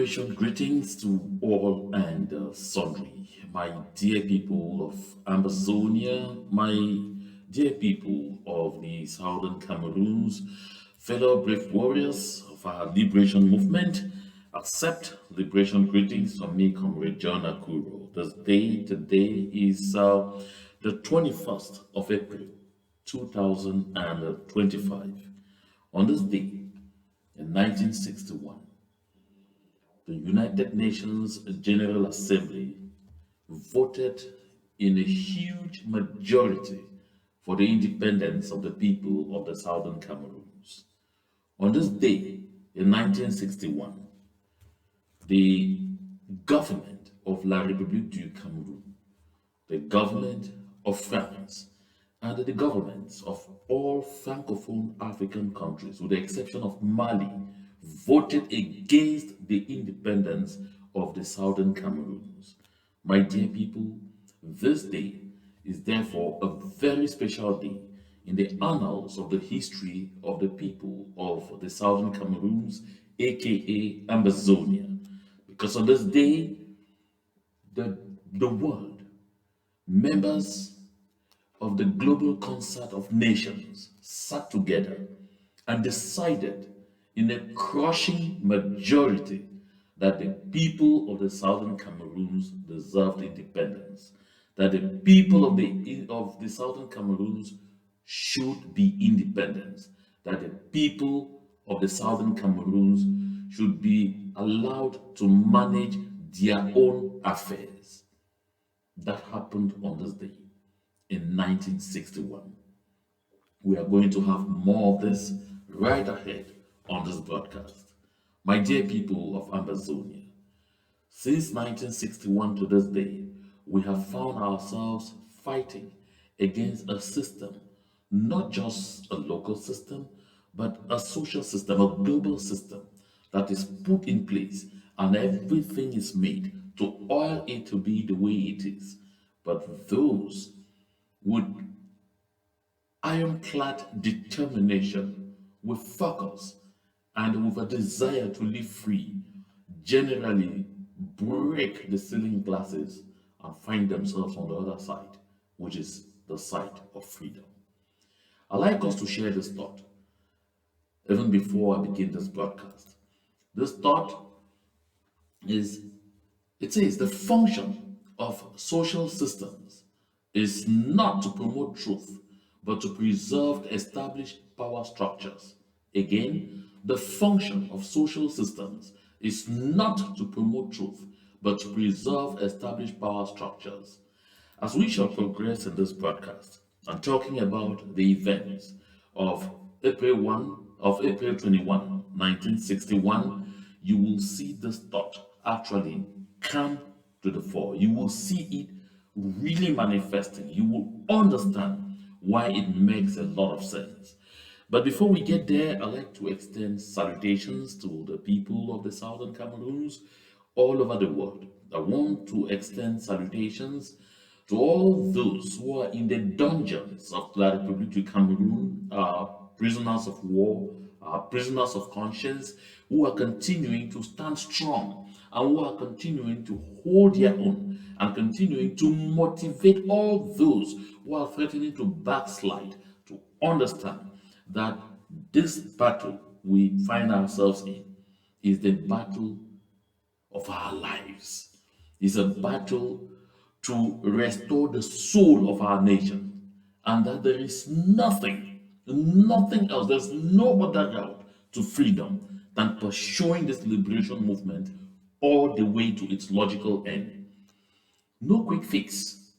liberation greetings to all and sundry, my dear people of Amazonia, my dear people of the southern Cameroons, fellow brave warriors of our liberation movement. Accept liberation greetings from me, Comrade John Akuro. Today is the 21st of April, 2025. On this day, in 1961, the United Nations General Assembly voted in a huge majority for the independence of the people of the Southern Cameroons. On this day, in 1961, the government of La République du Cameroun, the government of France, and the governments of all Francophone African countries, with the exception of Mali, voted against the independence of the Southern Cameroons. My dear people, this day is therefore a very special day in the annals of the history of the people of the Southern Cameroons, aka Amazonia. Because on this day, the world, members of the Global Concert of Nations, sat together and decided in a crushing majority that the people of the Southern Cameroons deserved independence, that the people of the Southern Cameroons should be independent, that the people of the Southern Cameroons should be allowed to manage their own affairs. That happened on this day in 1961. We are going to have more of this right ahead on this broadcast. My dear people of Amazonia, since 1961 to this day, we have found ourselves fighting against a system, not just a local system, but a social system, a global system that is put in place, and everything is made to oil it to be the way it is. But those with ironclad determination, with focus, and with a desire to live free, generally break the ceiling glasses and find themselves on the other side, which is the side of freedom. I'd like us to share this thought even before I begin this broadcast. This thought is, it says the function of social systems is not to promote truth, but to preserve established power structures. Again, the function of social systems is not to promote truth, but to preserve established power structures. As we shall progress in this broadcast, I'm talking about the events of April 21, 1961. You will see this thought actually come to the fore. You will see it really manifesting. You will understand why it makes a lot of sense. But before we get there, I'd like to extend salutations to the people of the Southern Cameroons all over the world. I want to extend salutations to all those who are in the dungeons of La République du Cameroon, prisoners of war, prisoners of conscience, who are continuing to stand strong and who are continuing to hold their own and continuing to motivate all those who are threatening to backslide to understand that this battle we find ourselves in is the battle of our lives. It's a battle to restore the soul of our nation, and that there is nothing else, there's no other route to freedom than pursuing this liberation movement all the way to its logical end. No quick fix.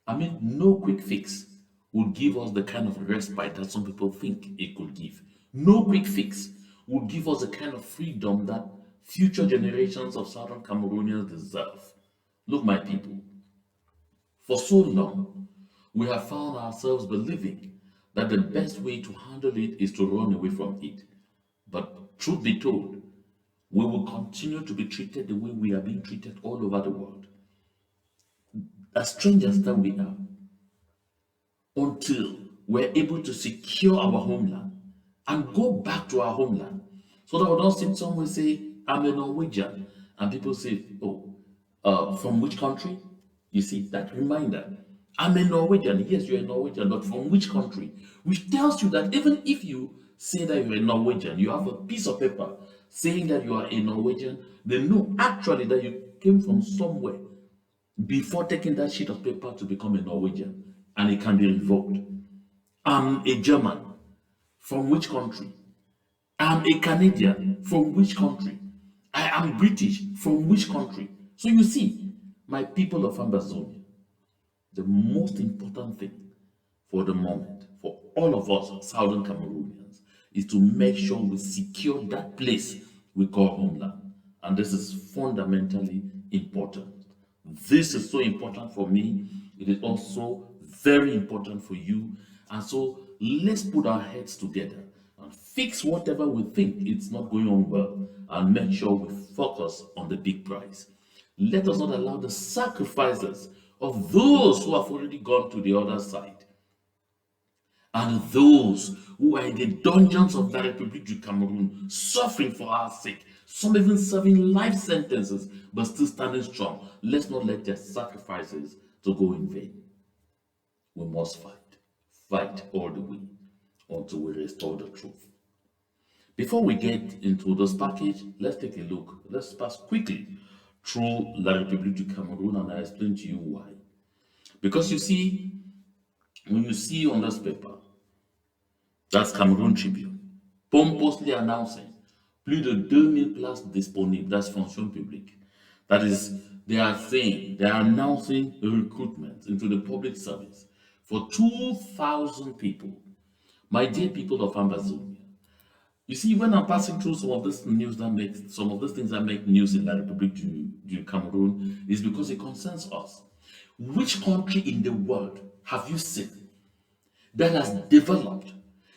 No quick fix would give us the kind of respite that some people think it could give. No quick fix would give us the kind of freedom that future generations of Southern Cameroonians deserve. Look, my people, for so long, we have found ourselves believing that the best way to handle it is to run away from it. But truth be told, we will continue to be treated the way we are being treated all over the world, as strangers that we are, until we're able to secure our homeland and go back to our homeland, so that we don't sit somewhere and say, I'm a Norwegian. And people say, oh, from which country? You see, that reminder. I'm a Norwegian. Yes, you're a Norwegian, but from which country? Which tells you that even if you say that you're a Norwegian, you have a piece of paper saying that you are a Norwegian, they know actually that you came from somewhere before taking that sheet of paper to become a Norwegian, and it can be revoked. I'm a German. From which country? I'm a Canadian. From which country? I am British. From which country? So you see, my people of Ambazonia, the most important thing for the moment, for all of us Southern Cameroonians, is to make sure we secure that place we call homeland. And this is fundamentally important. This is so important for me. It is also very important for you. And so let's put our heads together and fix whatever we think it's not going on well and make sure we focus on the big prize. Let us not allow the sacrifices of those who have already gone to the other side and those who are in the dungeons of the Republic du Cameroon suffering for our sake, some even serving life sentences but still standing strong. Let's not let their sacrifices to go in vain. We must fight all the way until we restore the truth. Before we get into this package, let's take a look. Let's pass quickly through La République du Cameroon and I explain to you why. Because you see, when you see on this paper, that's Cameroon Tribune, pompously announcing plus de 2000 places disponibles, that's fonction publique. That is, they are announcing recruitment into the public service for 2,000 people. My dear people of Ambazonia, you see, when I'm passing through some of these things that make news in La République du Cameroon, is because it concerns us. Which country in the world have you seen that has developed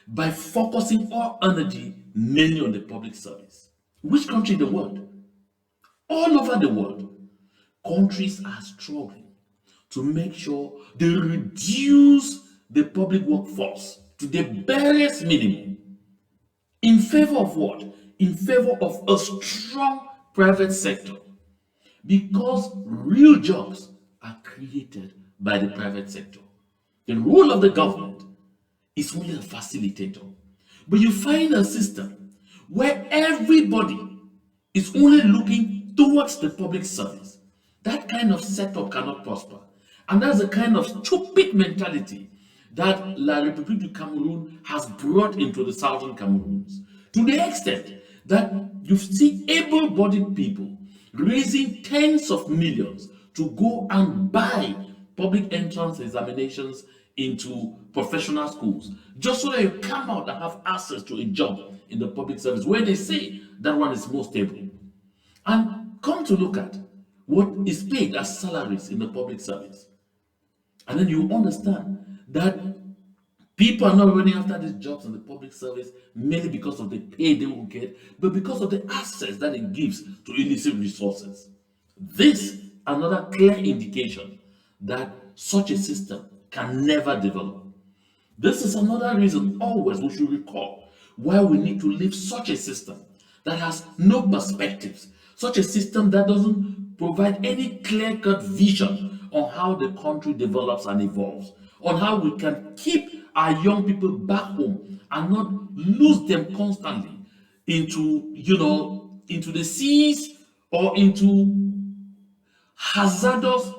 by focusing all energy mainly on the public service? Which country in the world? All over the world, countries are struggling to make sure they reduce the public workforce to the barest minimum. In favor of what? In favor of a strong private sector. Because real jobs are created by the private sector. The role of the government is only a facilitator. But you find a system where everybody is only looking towards the public service. That kind of setup cannot prosper. And that's the kind of stupid mentality that La République du Cameroon has brought into the southern Cameroons. To the extent that you see able-bodied people raising tens of millions to go and buy public entrance examinations into professional schools, just so that you come out and have access to a job in the public service where they say that one is more stable. And come to look at what is paid as salaries in the public service. And then you understand that people are not running after these jobs in the public service merely because of the pay they will get, but because of the access that it gives to illicit resources. This is another clear indication that such a system can never develop. This is another reason always we should recall why we need to leave such a system that has no perspectives, such a system that doesn't provide any clear-cut vision on how the country develops and evolves, on how we can keep our young people back home and not lose them constantly into the seas or into hazardous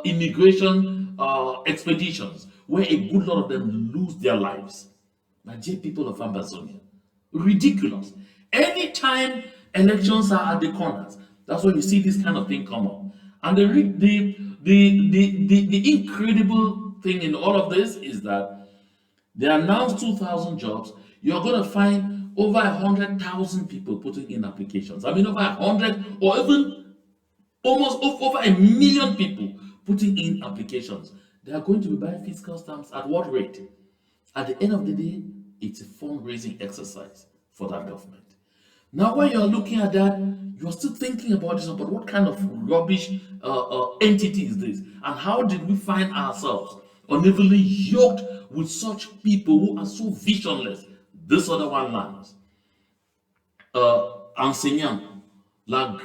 immigration expeditions where a good lot of them lose their lives. My dear people of Ambazonia, ridiculous. Anytime elections are at the corners, that's when you see this kind of thing come up. And the incredible thing in all of this is that they announced 2,000 jobs. You're going to find over 100,000 people putting in applications. I mean, over 100 or even almost over 1,000,000 people putting in applications. They are going to be buying fiscal stamps at what rate? At the end of the day, it's a fundraising exercise for that government. Now, when you're looking at that, you're still thinking about this, but what kind of rubbish entity is this? And how did we find ourselves unevenly yoked with such people who are so visionless? This other one lands. enseignants, la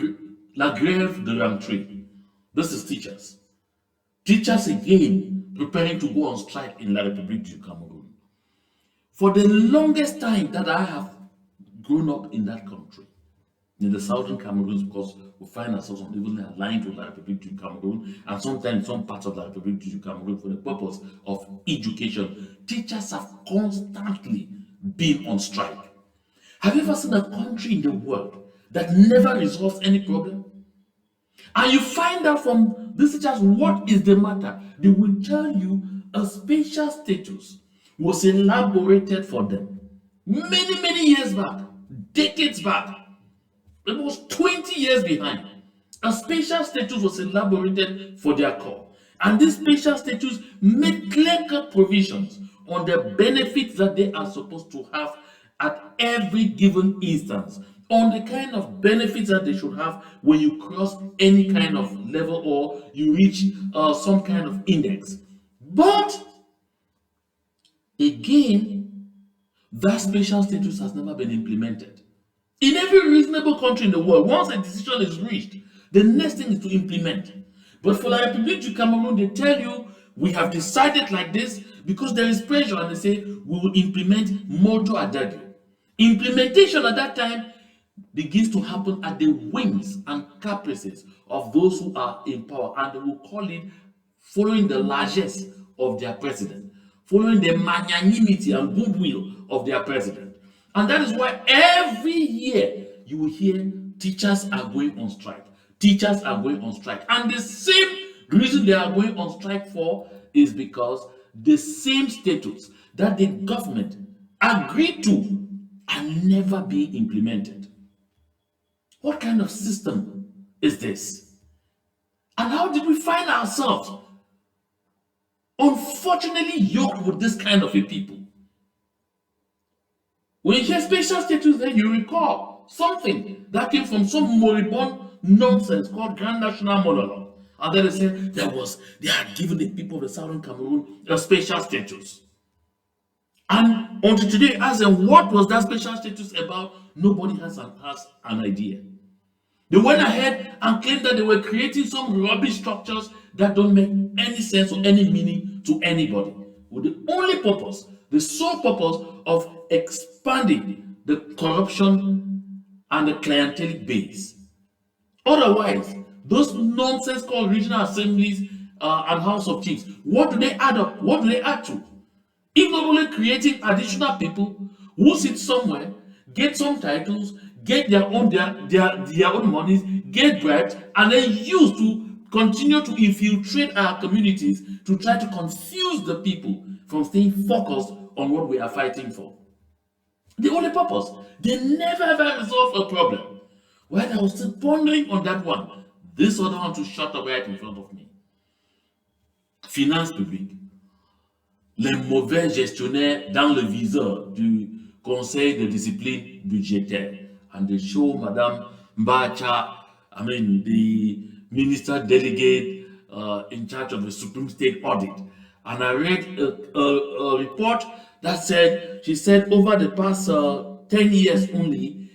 grève de rentrée. This is teachers. Teachers again preparing to go on strike in La République du Cameroon. For the longest time that I have grown up in that country, in the southern Cameroon, because we find ourselves unevenly aligned with La République du Cameroon, and sometimes some parts of La République du Cameroon for the purpose of education, teachers have constantly been on strike. Have you ever seen a country in the world that never resolves any problem? And you find out from these teachers what is the matter. They will tell you a special status was elaborated for them many years back, decades back, almost 20 years behind. A special status was elaborated for their corps. And this special status made clear-cut provisions on the benefits that they are supposed to have at every given instance, on the kind of benefits that they should have when you cross any kind of level or you reach some kind of index. But again, that special status has never been implemented. In every reasonable country in the world, once a decision is reached, the next thing is to implement. But for La République du Cameroon, they tell you, we have decided like this because there is pressure, and they say, we will implement modo adagio. Implementation at that time begins to happen at the whims and caprices of those who are in power, and they will call it following the largesse of their president, following the magnanimity and goodwill of their president. And that is why every year you will hear teachers are going on strike. Teachers are going on strike. And the same reason they are going on strike for is because the same status that the government agreed to are never being implemented. What kind of system is this? And how did we find ourselves unfortunately yoked with this kind of a people? When you hear special status, then you recall something that came from some moribund nonsense called Grand National Monologue. And then they said they had given the people of the Southern Cameroon a special status. And until today, as in what was that special status about, nobody has an idea. They went ahead and claimed that they were creating some rubbish structures that don't make any sense or any meaning to anybody, with the only purpose, the sole purpose of expanding the corruption and the clientelic base. Otherwise, those nonsense called regional assemblies and House of Chiefs, what do they add up? What do they add to? If not only creating additional people who sit somewhere, get some titles, get their own monies, get bribes, and then use to continue to infiltrate our communities to try to confuse the people from staying focused on what we are fighting for. The only purpose, they never ever resolve a problem. While I was still pondering on that one, this other one to shut up right in front of me. Finance publique. Les mauvais gestionnaires dans le viseur du Conseil de discipline budgétaire. And they show Madame Mbacha, the minister delegate in charge of the Supreme State Audit. And I read a report that said, she said over the past 10 years only,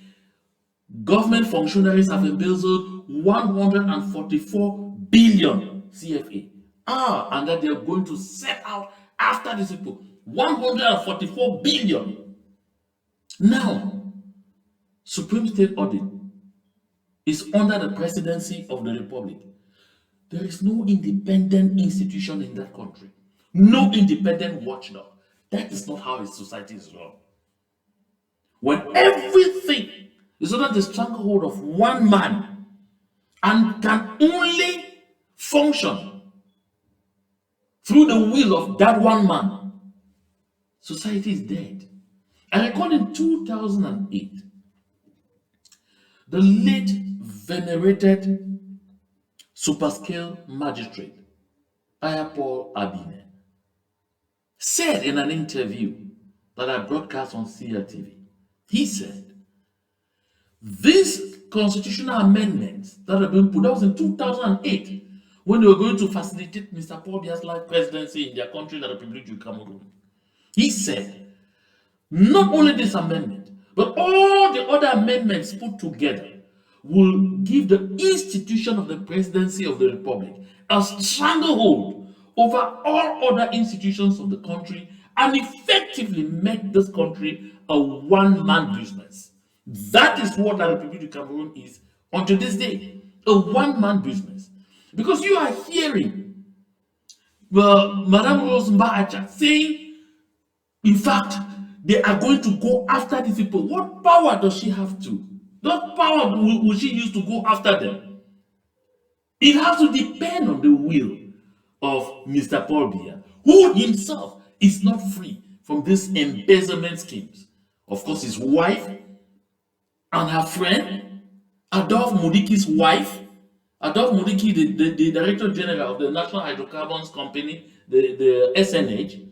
government functionaries have embezzled 144 billion CFA. And that they're going to set out after this people 144 billion. Now, Supreme State Audit is under the presidency of the Republic. There is no independent institution in that country, no independent watchdog. That is not how its society is run. When everything is under the stranglehold of one man and can only function through the will of that one man, society is dead. I recall in 2008, the late venerated superscale magistrate, Ayapol Abine, said in an interview that I broadcast on CRTV, he said, these constitutional amendments that have been put, that was in 2008, when they were going to facilitate Mr. Paul Biya's life presidency in their country, the Republic du Cameroon. He said, not only this amendment, But all the other amendments put together will give the institution of the presidency of the republic a stranglehold over all other institutions of the country and effectively make this country a one-man business. That is what the Republic of Cameroon is until this day, a one-man business. Because you are hearing Madame Rose Mbahacha saying, in fact, they are going to go after these people. What power does she have to? What power will she use to go after them? It has to depend on the will of Mr. Paul Biya, who himself is not free from these embezzlement schemes. Of course, his wife and her friend, Adolphe Mudiki's wife, Adolphe Mudiki, the Director General of the National Hydrocarbons Company, the SNH,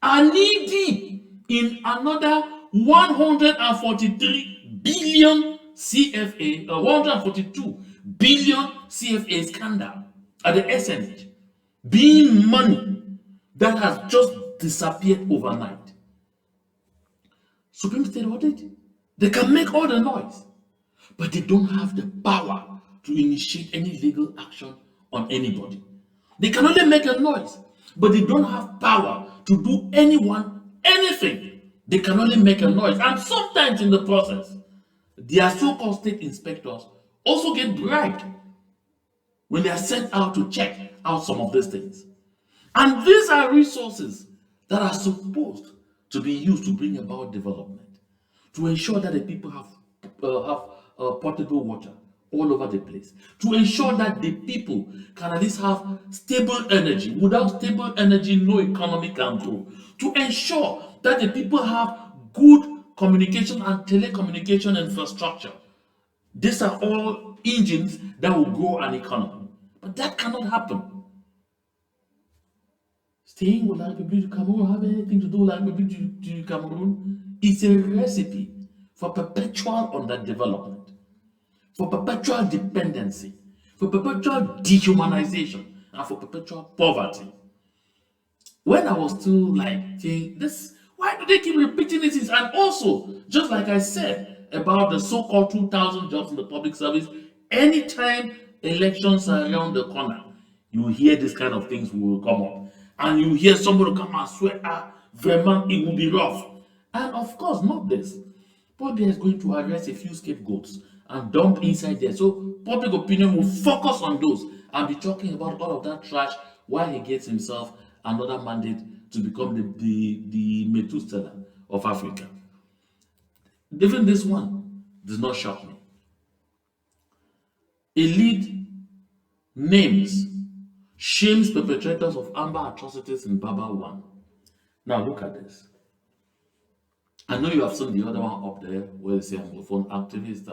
are knee deep in another 143 billion CFA, 142 billion CFA scandal at the SNH, being money that has just disappeared overnight. Supreme State Audit, they can make all the noise, but they don't have the power to initiate any legal action on anybody. They can only make a noise, but they don't have power to do anyone anything. They can only make a noise. And sometimes in the process, their so-called state inspectors also get bribed when they are sent out to check out some of these things. And these are resources that are supposed to be used to bring about development, to ensure that the people have potable water all over the place, to ensure that the people can at least have stable energy. Without stable energy, no economy can grow. To ensure that the people have good communication and telecommunication infrastructure. These are all engines that will grow an economy. But that cannot happen. Staying with La République du Cameroon have anything to do with La République du Cameroon? It's a recipe for perpetual underdevelopment, for perpetual dependency, for perpetual dehumanization, and for perpetual poverty. When I was still like saying this, why do they keep repeating this? And also, just like I said about the so-called 2,000 jobs in the public service, anytime elections are around the corner, you hear this kind of things will come up. And you hear somebody come and swear, vraiment, it will be rough. And of course, not this. Paul Biya is going to arrest a few scapegoats and dump inside there. So public opinion will focus on those and be talking about all of that trash while he gets himself another mandate to become the Methuselah of Africa. Even this one does not shock me. Elite names shames perpetrators of amber atrocities in Baba 1. Now look at this. I know you have seen the other one up there where they say Anglophone activist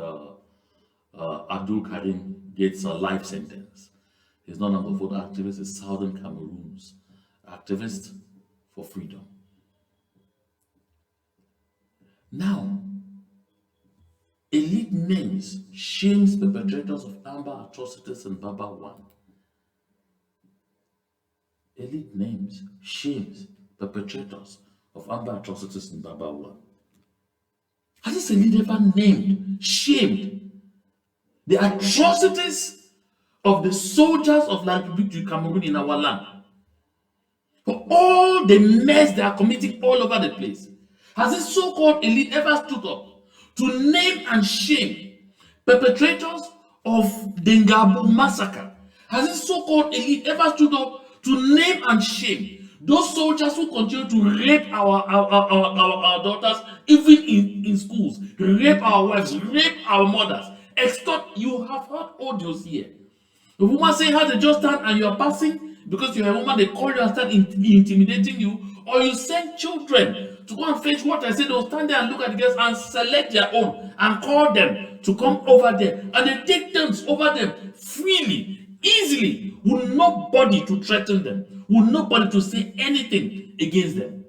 Abdul Karim gets a life sentence. He's not an Anglophone activist, he's Southern Cameroon's activist for freedom. Now, elite names shames perpetrators of amber atrocities in Baba 1. Elite names shames perpetrators of amber atrocities in Baba 1. Has this elite ever named, shamed the atrocities of the soldiers of La République du Cameroon in our land? For all the mess they are committing all over the place. Has this so-called elite ever stood up to name and shame perpetrators of the Ngabu massacre? Has this so-called elite ever stood up to name and shame those soldiers who continue to rape our daughters, even in schools, rape our wives, rape our mothers, extort? You have heard audios here. The woman saying how they just stand and you are passing because you're a woman, they call you and start intimidating you, or you send children to go and fetch water. I say they'll stand there and look at the girls and select their own and call them to come over there, and they take turns over them freely, easily, with nobody to threaten them, with nobody to say anything against them.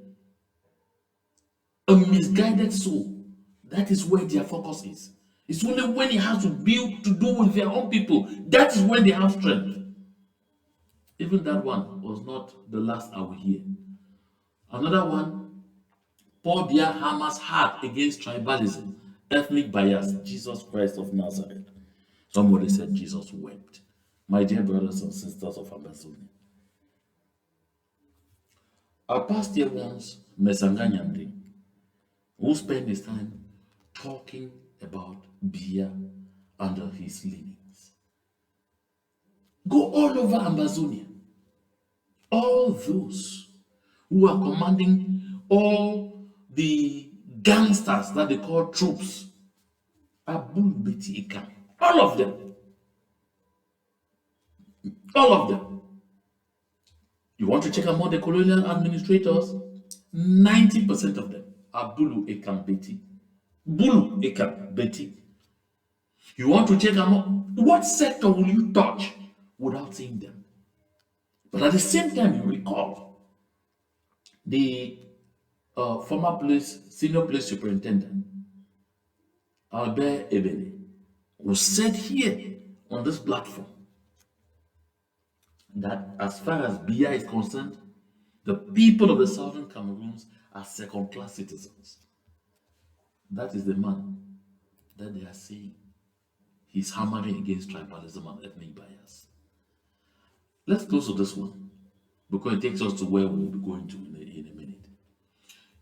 A misguided soul, that is where their focus is. It's only when it has to do with their own people, that is when they have strength. Even that one was not the last I will hear. Another one Paul Bia hammers hard against tribalism, ethnic bias, Jesus Christ of Nazareth. Somebody said Jesus wept. My dear brothers and sisters of Amazonia, our past year once, Mesanganyandi, who spent his time talking about Bia under his leanings. Go all over Amazonia. All those who are commanding all the gangsters that they call troops, Abul Beti Ikan, all of them, all of them. You want to check among the colonial administrators? 90% of them are Bulu Ekan Beti. Bulu Ekan Beti. You want to check among what sector will you touch without seeing them? But at the same time, you recall the former senior police superintendent, Albert Ebele, who said here on this platform that as far as BI is concerned, the people of the southern Cameroons are second-class citizens. That is the man that they are saying he's hammering against tribalism and ethnic bias. Let's close with this one because it takes us to where we'll be going to in a minute.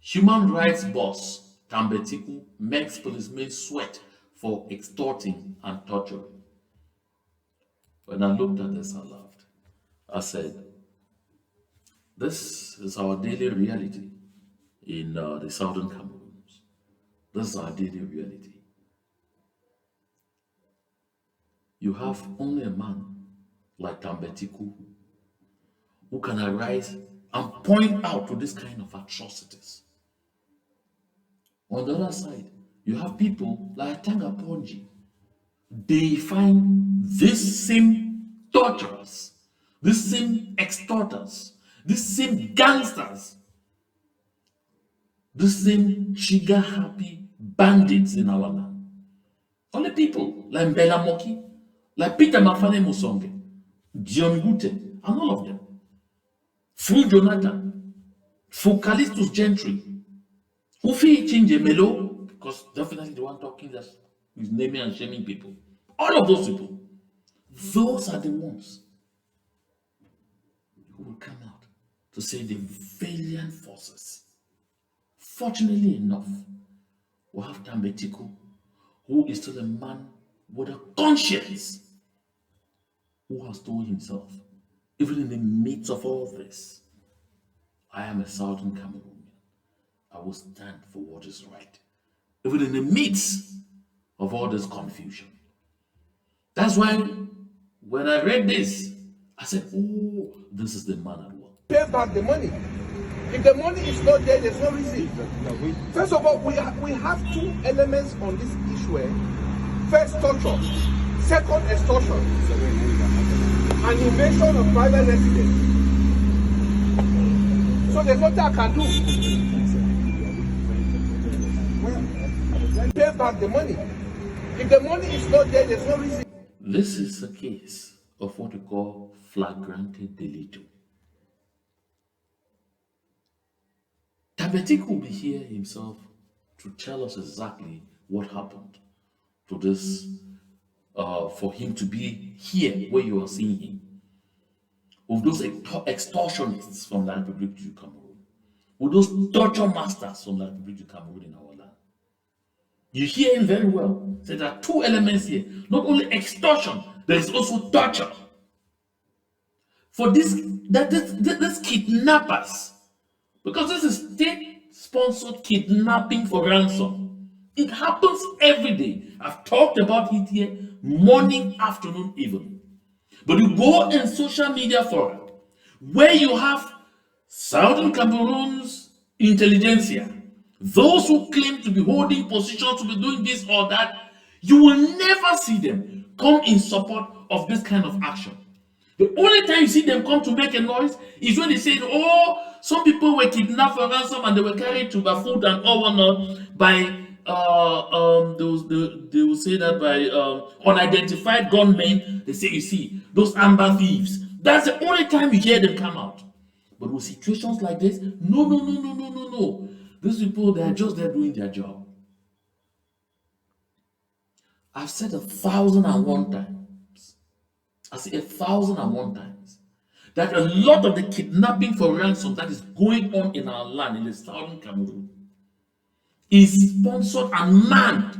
Human rights boss Tambetiku makes policemen sweat for extorting and torturing. When I looked at this, I laughed. I said, this is our daily reality in the southern Cameroons. This is our daily reality. You have only a man like Tambetiku who can arise and point out to this kind of atrocities. On the other side, you have people like Tanga Ponji. They find this same torturers, this same extorters, this same gangsters, this same trigger-happy bandits in our land. Only people like Mbela Moki, like Peter Mafane Musonge, Dion Gute, and all of them. Through Jonathan, through Callistus Gentry, who feel change Melo, because definitely the one talking that is naming and shaming people. All of those people, those are the ones who will come out to say the valiant forces. Fortunately enough, we have Tambetiku, who is still a man with a conscience, who has told himself, even in the midst of all this, I am a southern Cameroonian. I will stand for what is right, even in the midst of all this confusion. That's why when I read this, I said, oh, this is the man at work. Pay back the money. If the money is not there, there's no reason. First of all, we have two elements on this issue. First, torture. Second, extortion. An invasion of private residence. So there's nothing I can do. Pay back the money. If the money is not there, there's no reason. This is a case of what we call flagrante delito. Tabetik will be here himself to tell us exactly what happened to this, for him to be here where you are seeing him. With those extortionists from the Republic du Cameroon, with those torture masters from the Republic du Cameroon in our land. You hear him very well. So there are two elements here. Not only extortion, there is also torture. For this kidnappers, because this is state-sponsored kidnapping for ransom. It happens every day. I've talked about it here morning, afternoon, evening. But you go in social media forum where you have Southern Cameroon's intelligentsia, those who claim to be holding positions, to be doing this or that, you will never see them come in support of this kind of action. The only time you see them come to make a noise is when they say, oh, some people were kidnapped for ransom and they were carried to Bafut and all whatnot by, they will say that by unidentified gunmen. They say, you see, those amber thieves. That's the only time you hear them come out. But with situations like this, no. These people, they are just there doing their job. I've said 1,001 times. I say 1,001 times that a lot of the kidnapping for ransom that is going on in our land in the southern Cameroon is sponsored and manned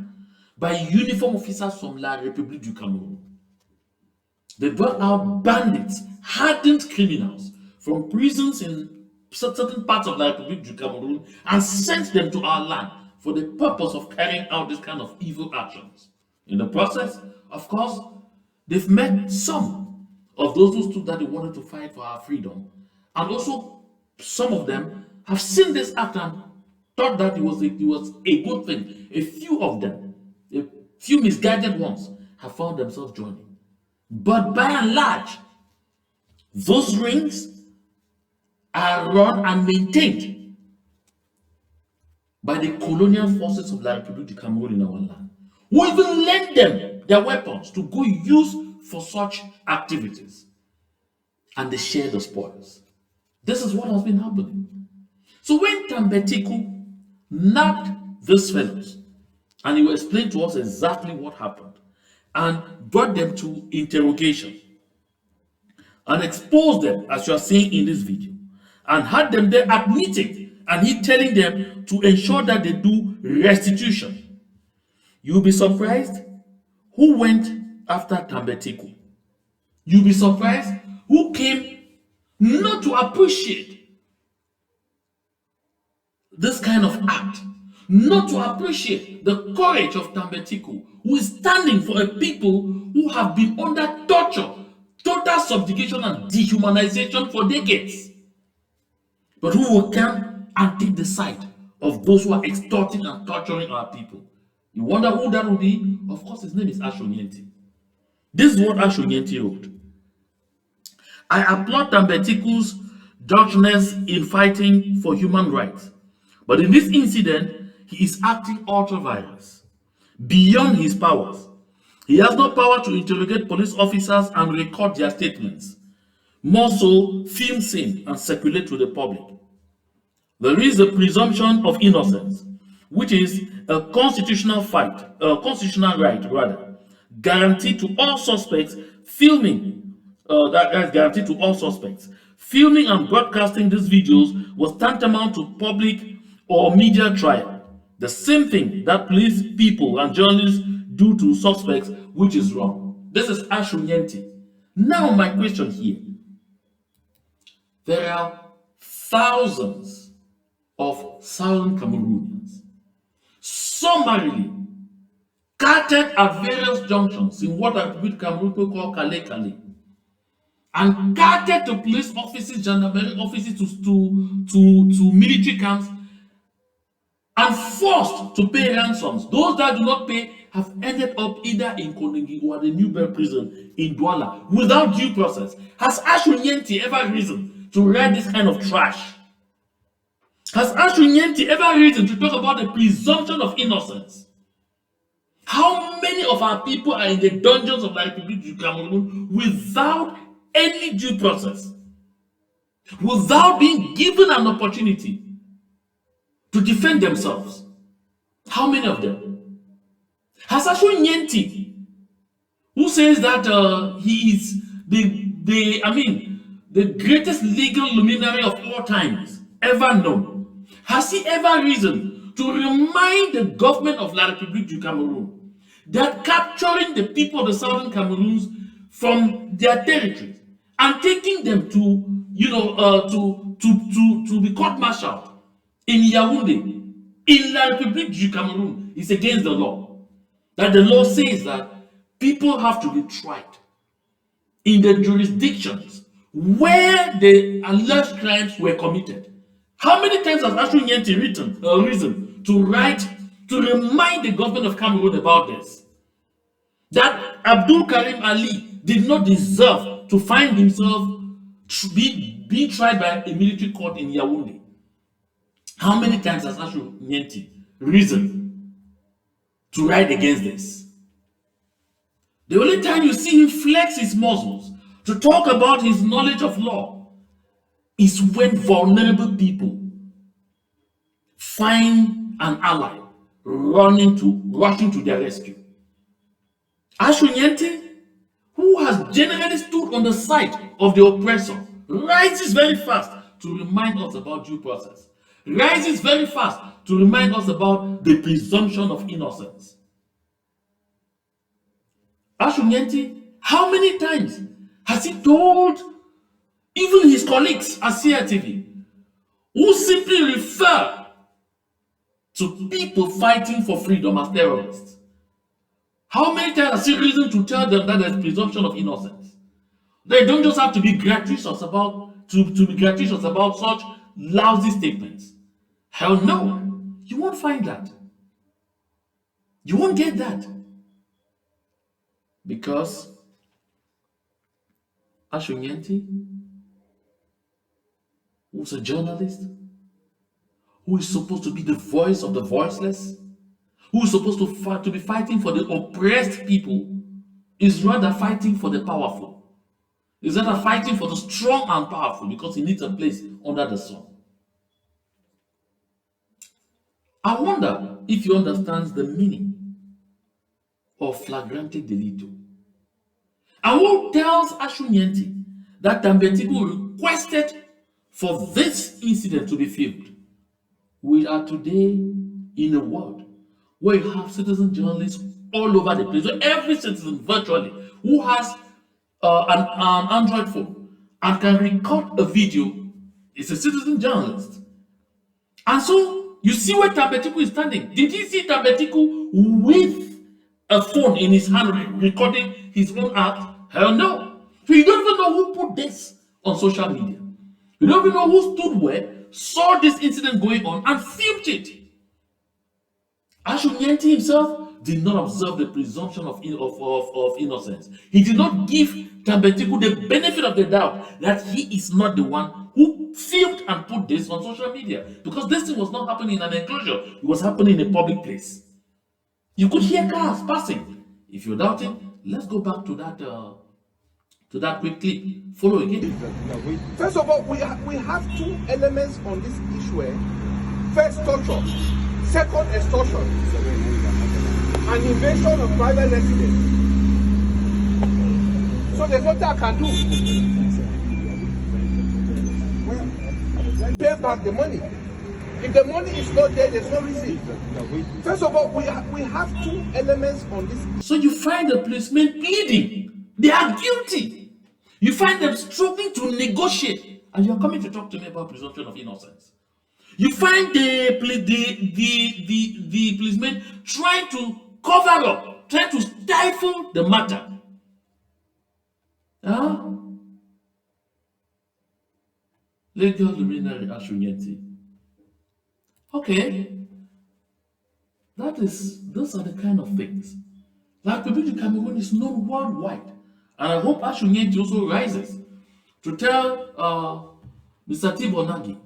by uniform officers from La République du Cameroon. They brought out bandits, hardened criminals from prisons in certain parts of La République du Cameroon and sent them to our land for the purpose of carrying out this kind of evil actions. In the process, of course, they've met some of those who stood that they wanted to fight for our freedom. And also, some of them have seen this act and thought that it was a good thing. A few of them, a few misguided ones, have found themselves joining. But by and large, those rings are run and maintained by the colonial forces of La République du Cameroon in our land, who even lend them their weapons to go use for such activities. And they share the spoils. This is what has been happening. So when Tambetiku nabbed these fellows, and he will explain to us exactly what happened, and brought them to interrogation, and exposed them, as you are seeing in this video, and had them there admitting, and he telling them to ensure that they do restitution. You'll be surprised who went after Tambetiku. You'll be surprised who came not to appreciate this kind of act, not to appreciate the courage of Tambetiku, who is standing for a people who have been under torture, total subjugation and dehumanization for decades, but who will come and take the side of those who are extorting and torturing our people. You wonder who that will be? Of course, his name is Ashonyenti. This is what Ashonyenti wrote. I applaud Tambetiku's doggedness in fighting for human rights, but in this incident, he is acting ultra-vires, beyond his powers. He has no power to interrogate police officers and record their statements, more so film same and circulate to the public. There is a presumption of innocence, which is a constitutional right rather, guaranteed to all suspects. That's guaranteed to all suspects. Filming and broadcasting these videos was tantamount to public or media trial. The same thing that police people and journalists do to suspects, which is wrong. This is Ashonyenti. Now my question here. There are thousands of Southern Cameroonians summarily carted at various junctions in what Cameroon call Kale, and carted to police offices, gendarmerie offices, to military camps, and forced to pay ransoms. Those that do not pay have ended up either in Colonial or the Newberry prison in Douala without due process. Has Ashonyenti ever risen to write this kind of trash? Has Ashonyenti ever risen to talk about the presumption of innocence? How many of our people are in the dungeons of La République du Cameroon without any due process, without being given an opportunity to defend themselves? How many of them? Has Ashonyenti, who says that he is the greatest legal luminary of all times ever known, has he ever risen to remind the government of La République du Cameroon that capturing the people of the southern Cameroons from their territories and taking them to be court-martialed in Yaoundé, in La République du Cameroon, is against the law? That the law says that people have to be tried in the jurisdictions where the alleged crimes were committed. How many times has Ashonyenti risen to write to remind the government of Cameroon about this? That Abdul Karim Ali did not deserve to find himself being tried by a military court in Yaoundé. How many times has Ashonyenti risen to write against this? The only time you see him flex his muscles to talk about his knowledge of law is when vulnerable people find an ally, rushing to their rescue. Ashunyente, who has generally stood on the side of the oppressor, rises very fast to remind us about due process, rises very fast to remind us about the presumption of innocence. Ashunyente, how many times has he told even his colleagues at CRTV, who simply refer to people fighting for freedom as terrorists? How many times has he reason to tell them that there's presumption of innocence? They don't just have to be gratuitous about to be gratuitous about such lousy statements. Hell no, you won't find that. You won't get that because Ashunyente, who's a journalist, who is supposed to be the voice of the voiceless, who is supposed to be fighting for the oppressed people, is rather fighting for the powerful. Is rather fighting for the strong and powerful because he needs a place under the sun. I wonder if he understands the meaning of flagrante delito. And who tells Ashunyente that Tambetiku requested for this incident to be filmed? We are today in a world where you have citizen journalists all over the place. So every citizen virtually who has an Android phone and can record a video is a citizen journalist. And so you see where Tambetiku is standing. Did you see Tambetiku with a phone in his hand recording his own act? Hell no. So you don't even know who put this on social media. You don't even know who stood where, saw this incident going on, and filmed it. Ashunyente himself did not observe the presumption of innocence. He did not give Tambetiku the benefit of the doubt that he is not the one who filmed and put this on social media, because this thing was not happening in an enclosure, it was happening in a public place. You could hear cars passing. If you're doubting, let's go back to that quick clip. Follow again. First of all, we have two elements on this issue. First, torture. Second, extortion. An invasion of private residence. So there's nothing I can do. Pay back the money. If the money is not there, there's no reason. First of all, we have two elements on this. So you find the policemen pleading. They are guilty. You find them struggling to negotiate. And you're coming to talk to me about presumption of innocence. You find the policemen trying to cover up, trying to stifle the matter. Legal luminary Ashunyente. Okay. Those are the kind of things. Like Public Cameroon is known worldwide. And I hope Ashunyente also rises to tell Mr. Tibonagi,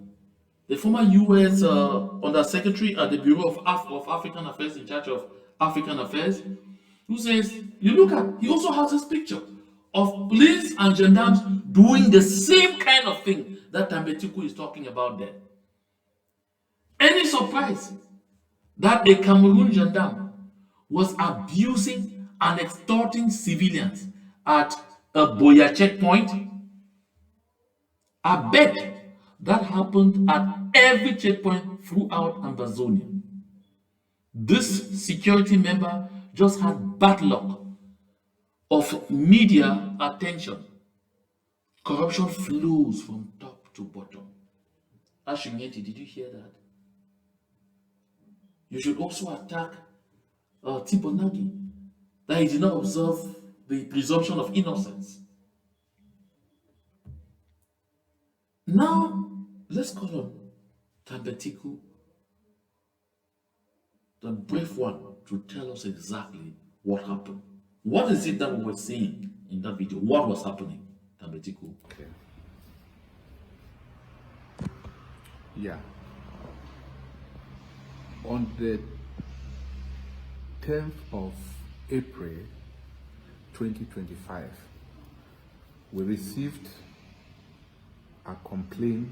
the former U.S. Undersecretary at the Bureau of African Affairs in charge of African Affairs, who says, you look at, he also has this picture of police and gendarmes doing the same kind of thing that Tambetiku is talking about there. Any surprise that a Cameroon gendarme was abusing and extorting civilians at a Boya checkpoint? I bet that happened at every checkpoint throughout Ambazonia. This security member just had bad luck of media attention. Corruption flows from top to bottom. Ashunyente, did you hear that? You should also attack Tibonagi, that he did not observe the presumption of innocence. Now, let's call on Tambetiku, the brave one, to tell us exactly what happened. What is it that we were seeing in that video? What was happening, Tambetiku? Okay. Yeah. On the 10th of April 2025, we received a complaint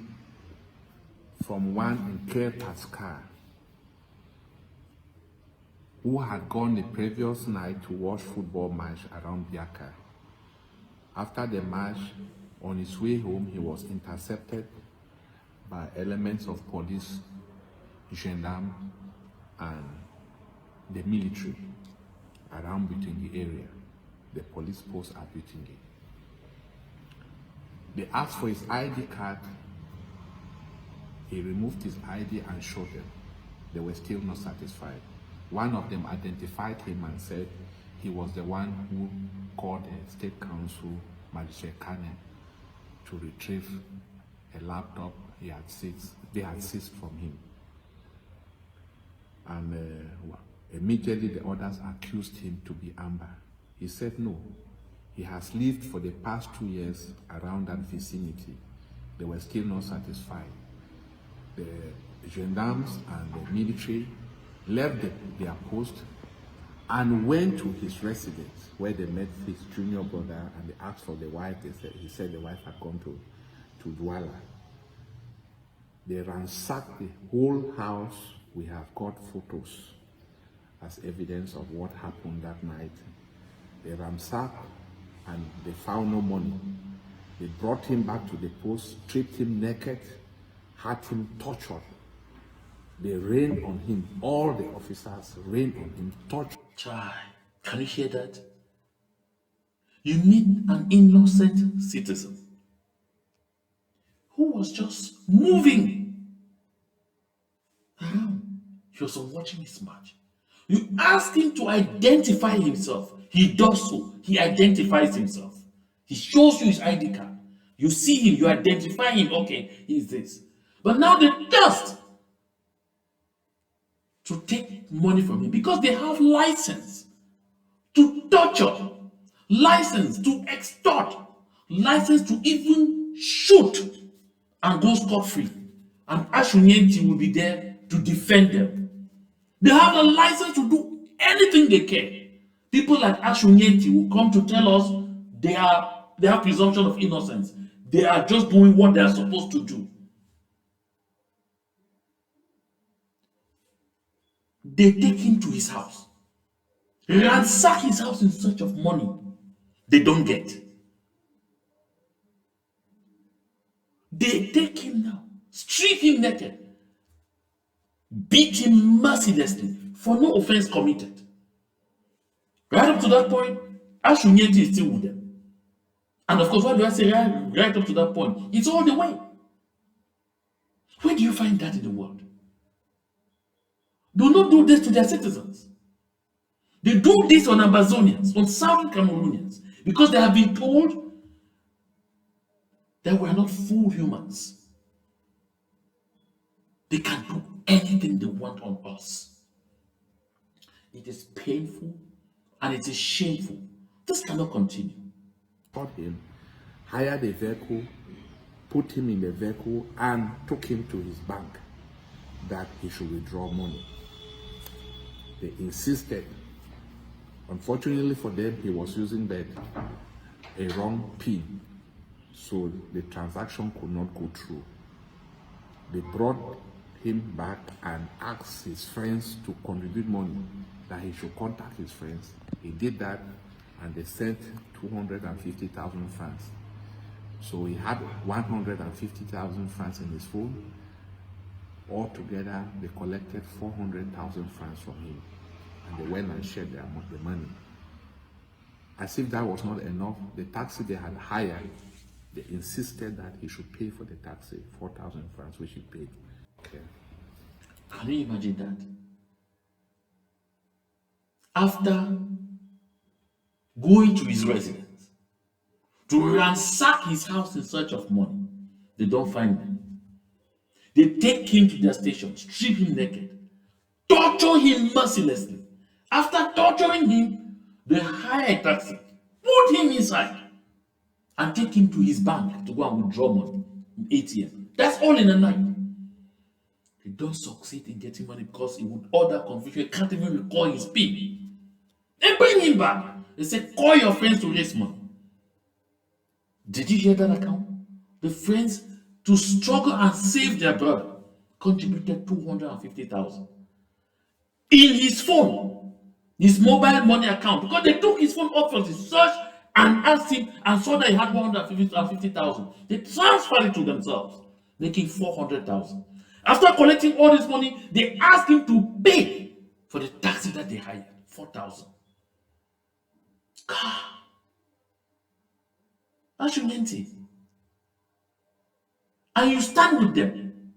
from one in Care Pascal who had gone the previous night to watch football match around Biaka. After the match, on his way home, he was intercepted by elements of police, gendarmes, and the military around Butingi area, the police post at Butingi. They asked for his ID card. He removed his ID and showed them. They were still not satisfied. One of them identified him and said he was the one who called the State Council, Magistrate Kane, to retrieve a laptop they had seized from him. And immediately the others accused him to be Amber. He said no. He has lived for the past 2 years around that vicinity. They were still not satisfied. The gendarmes and the military left their post and went to his residence where they met his junior brother and they asked for the wife. He said the wife had gone to Douala. They ransacked the whole house. We have got photos as evidence of what happened that night. They ransacked and they found no money. They brought him back to the post, stripped him naked, had him tortured. They rained on him. All the officers rained on him, tortured. Try. Can you hear that? You meet an innocent citizen who was just moving around. He was watching his match. You ask him to identify himself. He does so. He identifies himself. He shows you his ID card. You see him, you identify him. Okay, he's this. But now they just to take money from him because they have license to torture, license to extort, license to even shoot and go scot-free. And Ashunienti will be there to defend them. They have a license to do anything they can. People like Ashunienti will come to tell us they have presumption of innocence. They are just doing what they are supposed to do. They take him to his house, ransack his house in search of money they don't get. They take him now, strip him naked, beat him mercilessly for no offense committed. Right up to that point, Ashunienti is still with them. And of course, why do I say right up to that point? It's all the way. Where do you find that in the world? Do not do this to their citizens. They do this on Amazonians, on Southern Cameroonians, because they have been told that we are not full humans. They can do anything they want on us. It is painful and it is shameful. This cannot continue. Caught him, hired a vehicle, put him in the vehicle, and took him to his bank that he should withdraw money. They insisted. Unfortunately for them, he was using a wrong PIN, so the transaction could not go through. They brought him back and asked his friends to contribute money, that he should contact his friends. He did that, and they sent 250,000 francs. So he had 150,000 francs in his phone. Altogether, they collected 400,000 francs from him, and they went and shared the money. As if that was not enough, the taxi they had hired, they insisted that he should pay for the taxi, 4,000 francs, which he paid. Okay. Can you imagine that? After going to his residence to ransack his house in search of money, they don't find him. They take him to their station, strip him naked, torture him mercilessly. After torturing him, they hire a taxi, put him inside, and take him to his bank to go and withdraw money in ATM. That's all in a night. They don't succeed in getting money because he would order confusion. He can't even recall his PIN. They bring him back. They say, call your friends to raise money. Did you hear that account? The friends, to struggle and save their brother, contributed 250,000 in his phone. his mobile money account, because they took his phone off from his search and asked him and saw that he had 150,000. They transferred it to themselves, making 400,000. After collecting all this money, they asked him to pay for the taxi that they hired, 4,000. That's humanity. And you stand with them.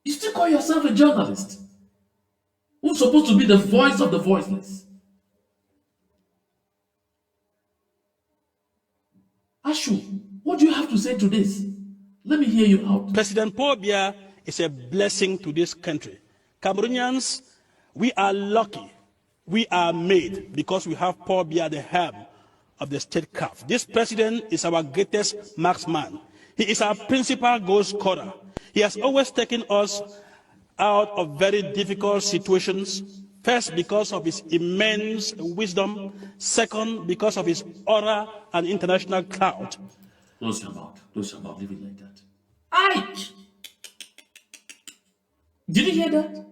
You still call yourself a journalist who's supposed to be the voice of the voiceless. Ashu, what do you have to say to this? Let me hear you out. President Paul Biya is a blessing to this country. Cameroonians, we are lucky. We are made because we have Paul Biya at the helm of the state CAF. This president is our greatest marksman. He is our principal goal scorer. He has always taken us out of very difficult situations. First, because of his immense wisdom. Second, because of his aura and international clout. Close your mouth. Close your mouth. Leave it like that. Aye! Did you hear that?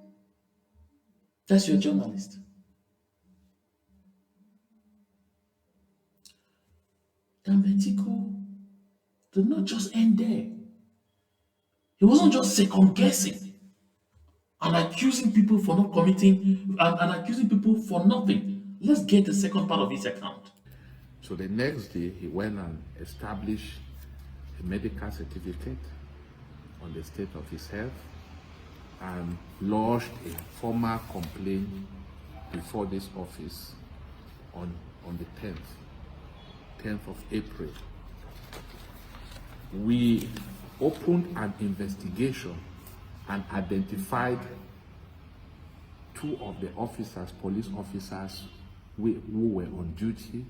That's your journalist. Dambetiko did not just end there. He wasn't just second guessing and accusing people for not committing and accusing people for nothing. Let's get the second part of his account. So the next day, he went and established a medical certificate on the state of his health and lodged a formal complaint before this office on the 10th of April. We opened an investigation and identified two of the officers, police officers, who were on duty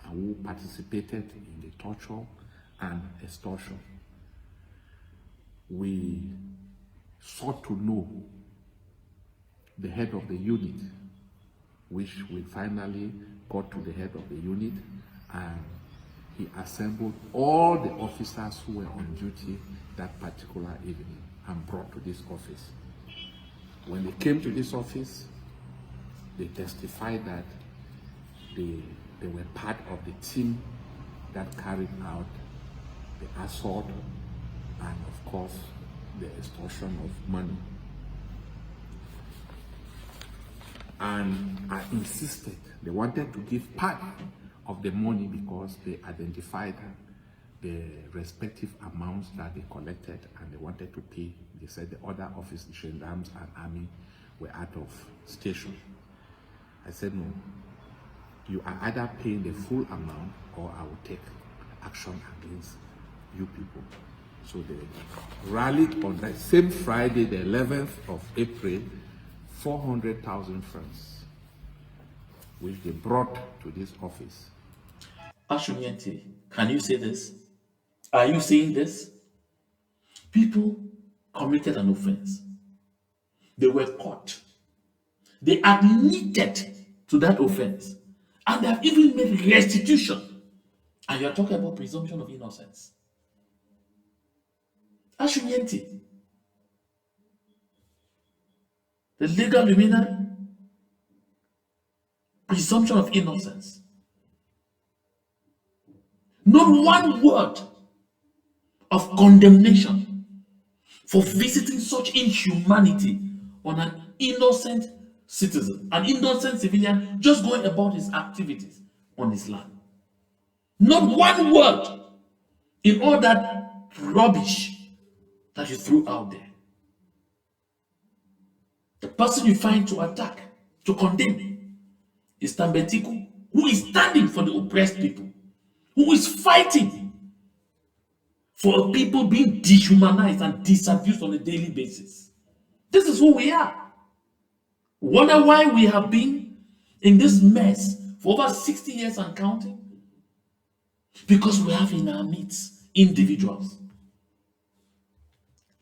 and who participated in the torture and extortion. We sought to know the head of the unit, which we finally got to the head of the unit, and he assembled all the officers who were on duty that particular evening and brought to this office. When they came to this office, they testified that they were part of the team that carried out the assault and, of course, the extortion of money. And I insisted, they wanted to give part of the money because they identified the respective amounts that they collected and they wanted to pay. They said the other officers, gendarmes and army, were out of station. I said, no, you are either paying the full amount or I will take action against you people. So they rallied on that same Friday, the 11th of April, 400,000 francs, which they brought to this office. Ashumiente, can you say this? Are you saying this? People committed an offense. They were caught. They admitted to that offense. And they have even made restitution. And you're talking about presumption of innocence. Ashumiente, the legal luminary, presumption of innocence. Not one word of condemnation for visiting such inhumanity on an innocent citizen, an innocent civilian just going about his activities on his land. Not one word in all that rubbish that you threw out there. The person you find to attack, to condemn, is Tambetiku, who is standing for the oppressed people, who is fighting for people being dehumanized and disabused on a daily basis. This is who we are. Wonder why we have been in this mess for over 60 years and counting? Because we have in our midst individuals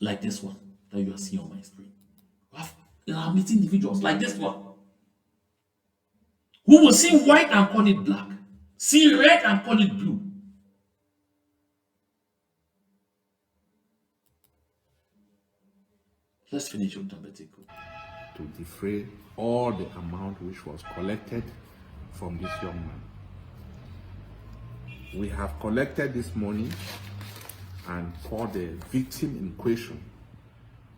like this one that you are seeing on my screen. We have in our midst individuals like this one who will see white and call it black, see red and call it blue. Let's finish with Tambetiku. to defray all the amount which was collected from this young man. We have collected this money and for the victim in question,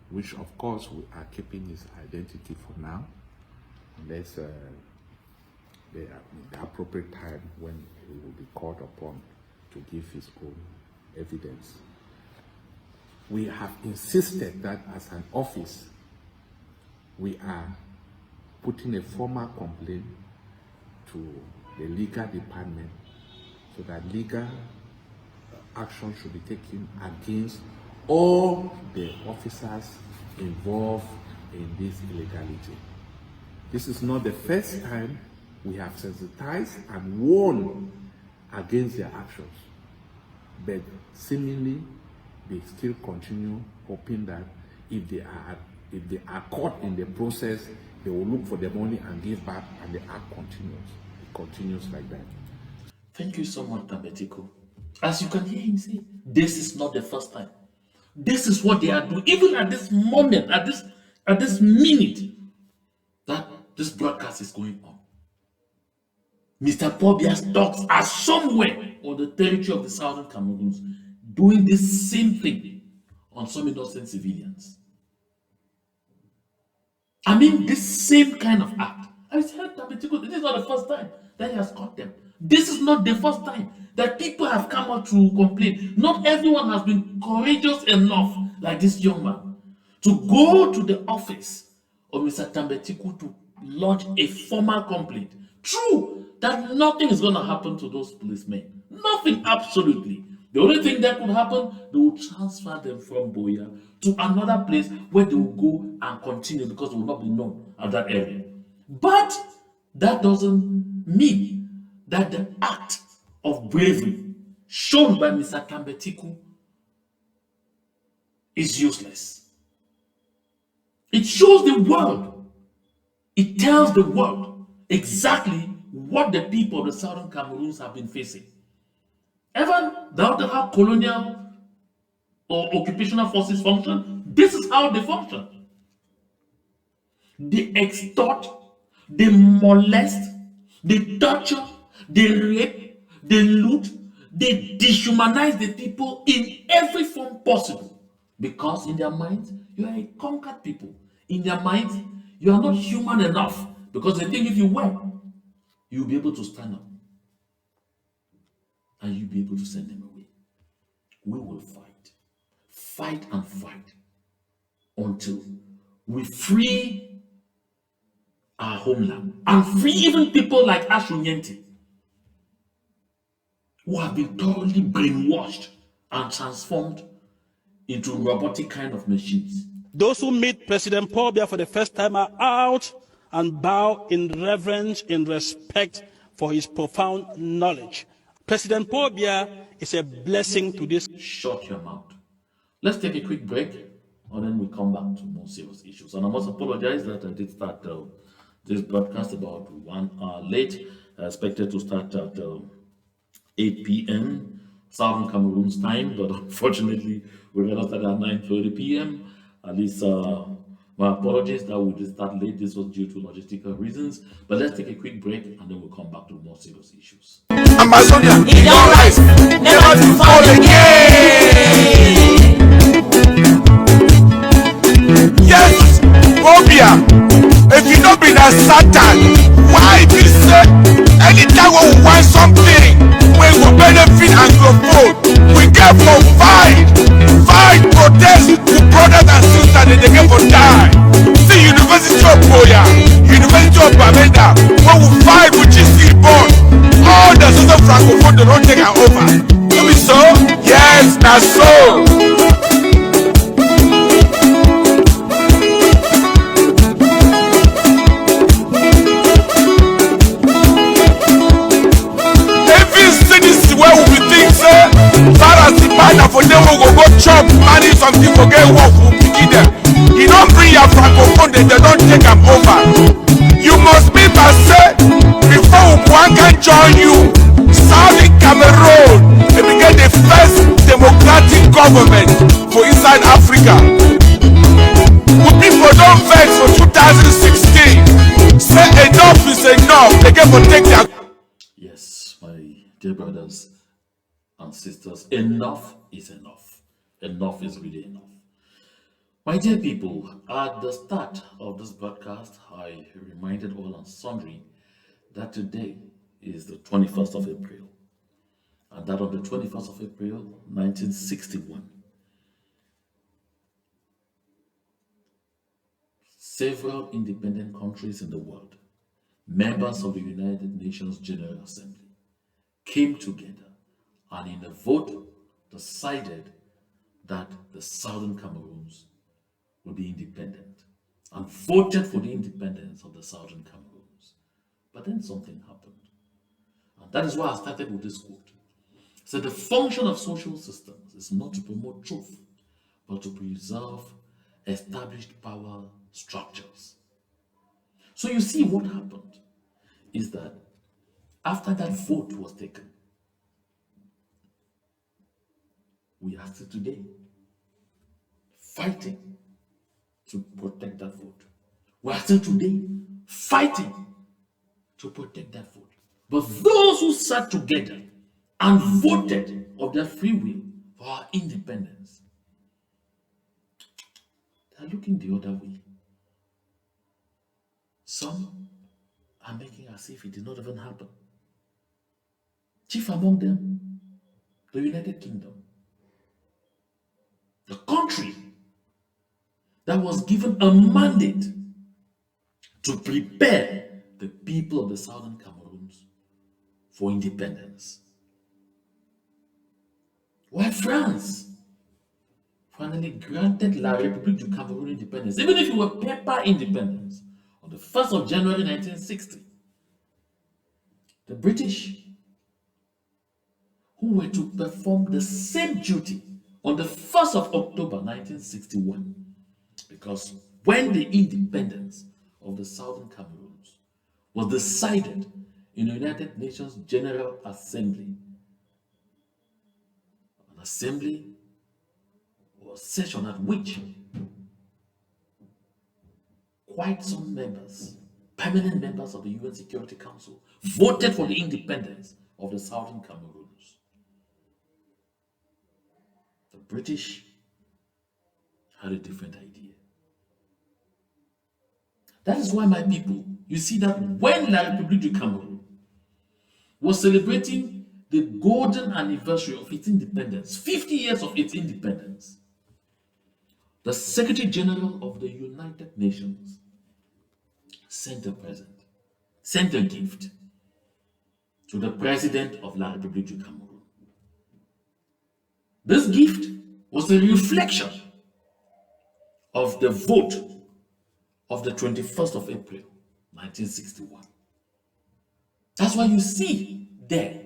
which of course we are keeping his identity for now, unless the appropriate time when he will be called upon to give his own evidence. We have insisted that as an office, we are putting a formal complaint to the legal department so that legal action should be taken against all the officers involved in this illegality. This is not the first time we have sensitized and warned against their actions, but seemingly they still continue, hoping that if they are caught in the process, they will look for the money and give back, and the act continues. It continues like that. Thank you so much, Tambetiko. As you can hear him say, this is not the first time. This is what they are doing, even at this moment, at this minute that this broadcast is going on. Mr. Pobia's dogs are somewhere on the territory of the Southern Cameroons doing this same thing on some innocent civilians. I mean, this same kind of act. I said, Tambetiko, this is not the first time that he has caught them. This is not the first time that people have come out to complain. Not everyone has been courageous enough, like this young man, to go to the office of Mr. Tambetiko to lodge a formal complaint. True that nothing is going to happen to those policemen. Nothing, absolutely. The only thing that could happen, they will transfer them from Boya to another place where they will go and continue because they will not be known at that area. But that doesn't mean that the act of bravery shown by Mr. Tambetiko is useless. It shows the world, it tells the world exactly what the people of the Southern Cameroons have been facing. Even without how colonial or occupational forces function, this is how they function. They extort, they molest, they torture, they rape, they loot, they dehumanize the people in every form possible. Because in their minds, you are a conquered people. In their minds, you are not human enough. Because they think if you were, you'll be able to stand up. And you'll be able to send them away. We will fight. Fight and fight. Until we free our homeland. And free even people like Unrelenting, who have been thoroughly brainwashed and transformed into robotic kind of machines. Those who meet President Paul Biya for the first time are out and bow in reverence, in respect for his profound knowledge. President Paul Biya is a blessing to this. Shut your mouth. Let's take a quick break, and then we come back to more serious issues. And I must apologize that I did start this broadcast about 1 hour late. I expected to start at 8 p.m. Southern Cameroon's time, but unfortunately, we're going to start at 9:30 p.m. At least, my apologies that we did start late. This was due to logistical reasons. But let's take a quick break, and then we'll come back to more serious issues. Amazonia, in your life, never to fall again. Yes, Obia, if you don't be a Satan, why do you say anytime we want something, we will benefit and go forward? We get for fight, protest to brothers and sisters, and they get for die. See, University of Boya, University of Bamenda, when we fight with GC born, all the southern francophone they don't take it over. Let me so? Yes, that's so. Where we be think say far as the partner for them will go chop money something for get work will begin them. You don't bring your francophone, they don't take them over. You must be by say before one can join you. Southern Cameroon, they became the first democratic government for inside Africa. When people don't vex for 2006 go take their. Yes, my dear brothers and sisters, enough is enough. Enough is really enough. My dear people, at the start of this broadcast, I reminded all and sundry that today is the 21st of April, and that on the 21st of April, 1961, several independent countries in the world, members of the United Nations General Assembly, came together and in a vote decided that the Southern Cameroons would be independent and voted for the independence of the Southern Cameroons. But then something happened. And that is why I started with this quote. So the function of social systems is not to promote truth, but to preserve established power structures. So you see what happened is that after that vote was taken, we are still today fighting to protect that vote. We are still today fighting to protect that vote. But those who sat together and voted of their free will for our independence, they are looking the other way. Some are making as if it did not even happen. Chief among them, the United Kingdom, the country that was given a mandate to prepare the people of the Southern Cameroons for independence. While France finally granted La République du Cameroun independence, even if it were paper independence, on the 1st of January 1960, the British, who were to perform the same duty on the 1st of October 1961, because when the independence of the Southern Cameroons was decided in the United Nations General Assembly, an assembly or a session at which quite some members, permanent members of the UN Security Council, voted for the independence of the Southern Cameroons. The British had a different idea. That is why, my people, you see that when La République du Cameroun was celebrating the golden anniversary of its independence, 50 years of its independence, the Secretary General of the United Nations sent a present, sent a gift to the President of La République du Cameroun. This gift was a reflection of the vote of the 21st of April, 1961. That's why you see there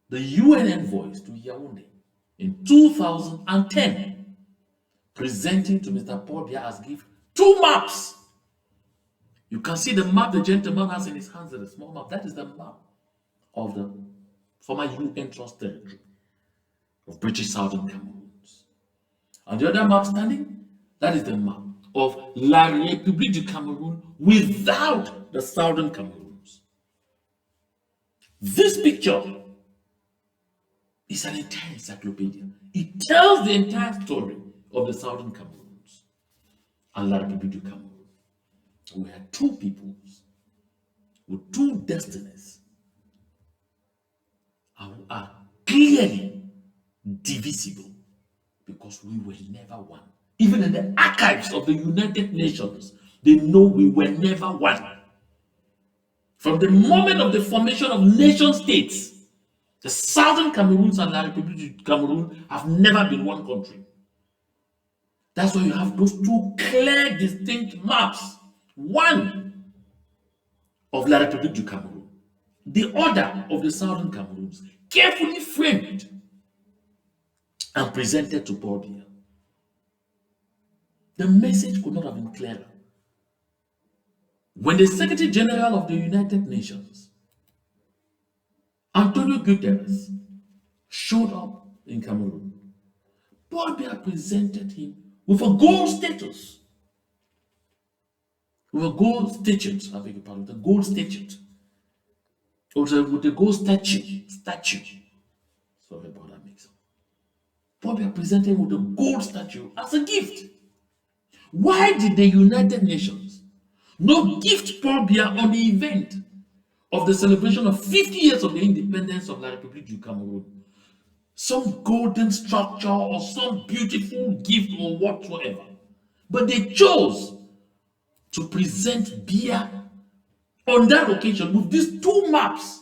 the UN envoys to Yaoundé in 2010 presenting to Mr. Paul Biya as gift 2 maps. You can see the map the gentleman has in his hands, a small map. That is the map of the former UN Trust Territory of British Southern Cameroons. And the other map standing, that is the map of La République du Cameroun without the Southern Cameroons. This picture is an entire encyclopedia. It tells the entire story of the Southern Cameroons and La République du Cameroun. We are two peoples with two destinies and we are clearly divisible because we were never one. Even in the archives of the United Nations, they know we were never one. From the moment of the formation of nation states, the Southern Cameroons and La République du Cameroun have never been one country. That's why you have those two clear, distinct maps. One of La République du Cameroun, the other of the Southern Cameroons, carefully framed and presented to Paul Biya. The message could not have been clearer. When the Secretary General of the United Nations, Antonio Guterres, showed up in Cameroon, Paul Biya presented him with a gold status. With a gold statute, I beg your pardon, the gold statute with a gold statue. Sorry about that mix up. Paul Biya presented him with a gold statue as a gift. Why did the United Nations not gift Paul Biya on the event of the celebration of 50 years of the independence of La République du Cameroon some golden structure or some beautiful gift or whatsoever? But they chose to present Biya on that occasion with these two maps.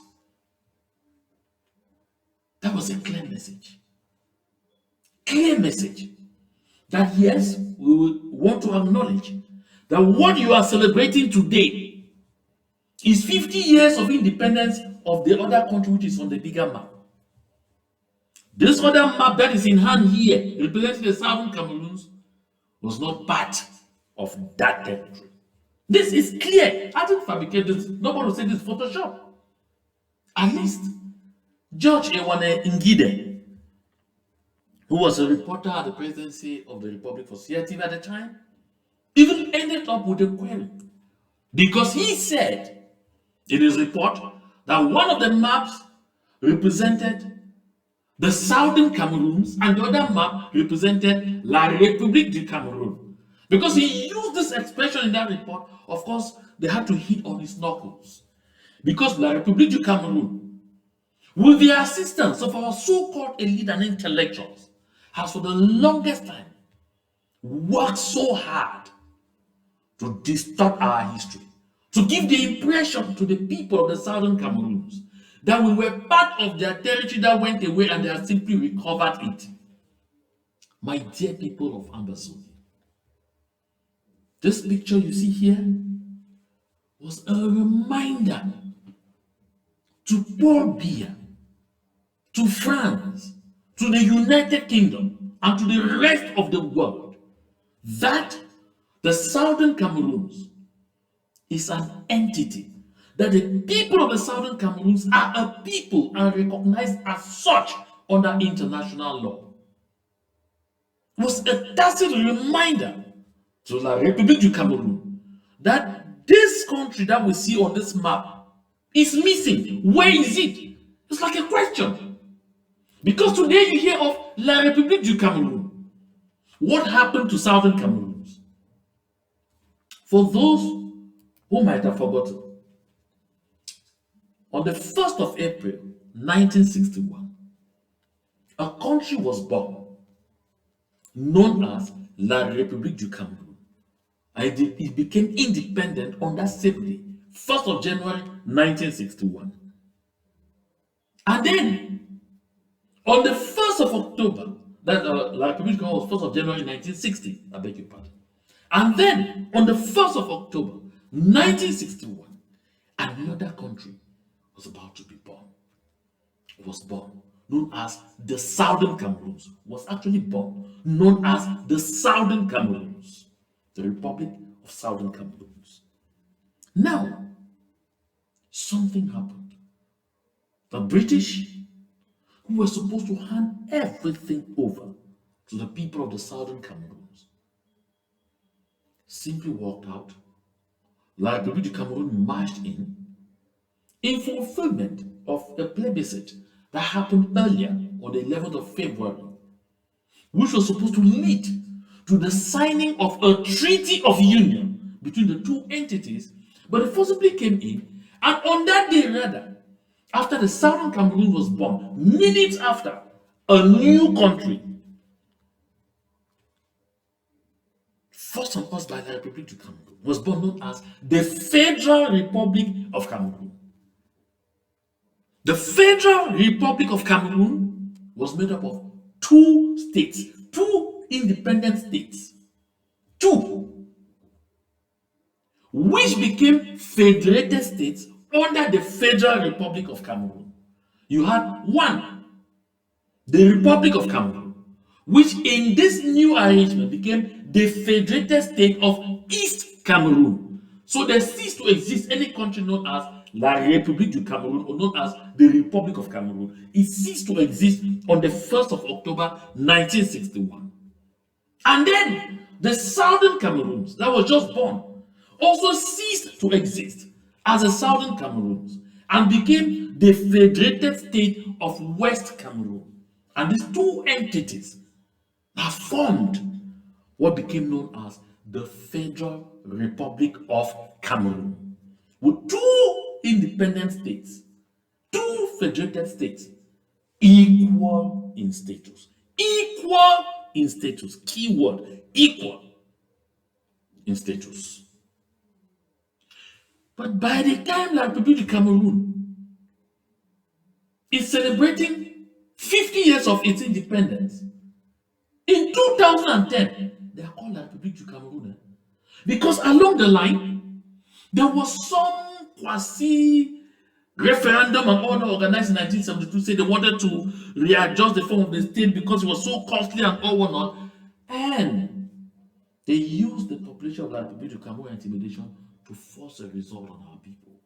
That was a clear message. Clear message that yes, we want to acknowledge that what you are celebrating today is 50 years of independence of the other country which is on the bigger map. This other map that is in hand here, representing the southern Cameroons, was not part of that territory. This is clear. I didn't fabricate this. Nobody will say this is Photoshop. At least George Ewane Ngide, who was a reporter at the presidency of the Republic for CITV at the time, even ended up with a query because he said in his report that one of the maps represented the southern Cameroons and the other map represented La République du Cameroun. Because he used this expression in that report, of course, they had to hit on his knuckles. Because La République du Cameroun, with the assistance of our so-called elite and intellectuals, has for the longest time worked so hard to distort our history, to give the impression to the people of the southern Cameroons that we were part of their territory that went away and they have simply recovered it. My dear people of Ambazonia, this picture you see here was a reminder to Paul Biya, to France, to the United Kingdom, and to the rest of the world that the Southern Cameroons is an entity, that the people of the Southern Cameroons are a people and recognized as such under international law. It was a tacit reminder to La République du Cameroun that this country that we see on this map is missing. Where is it? It's like a question. Because today you hear of La République du Cameroun. What happened to Southern Cameroons? For those who might have forgotten, on the 1st of April, 1961, a country was born known as La République du Cameroun. And it became independent on that same day, 1st of January, 1961. And then, on the 1st of October, that La République du Cameroun was 1st of January, 1960, I beg your pardon. And then, on the 1st of October, 1961, another country was about to be born. It was born, known as the Southern Cameroons, was actually born, known as the Southern Cameroons, the Republic of Southern Cameroons. Now, something happened. The British, who were supposed to hand everything over to the people of the Southern Cameroons, simply walked out. La République du Cameroun marched in fulfillment of a plebiscite that happened earlier on the 11th of February, which was supposed to lead to the signing of a treaty of union between the two entities, but it forcibly came in, and on that day rather, after the Southern Cameroon was born, minutes after, a new country, forced on us by the Republic of Cameroon, was born, known as the Federal Republic of Cameroon. The Federal Republic of Cameroon was made up of two states, two independent states, two, which became federated states under the Federal Republic of Cameroon. You had one, the Republic of Cameroon, which in this new arrangement became the federated state of East Cameroon. So there ceased to exist any country known as La République du Cameroun, or known as the Republic of Cameroon. It ceased to exist on the 1st of October 1961. And then the Southern Cameroons, that was just born, also ceased to exist as the Southern Cameroons and became the Federated State of West Cameroon. And these two entities have formed what became known as the Federal Republic of Cameroon, with two independent states, two federated states, equal in status. Equal in status. Keyword, equal in status. But by the time La République du Cameroon is celebrating 50 years of its independence, in 2010, they are called La République du Cameroun. Because along the line, there was some quasi referendum and order organized in 1972, say they wanted to readjust the form of the state because it was so costly and all whatnot. And they used the population of La République du Cameroun intimidation to force a result on our people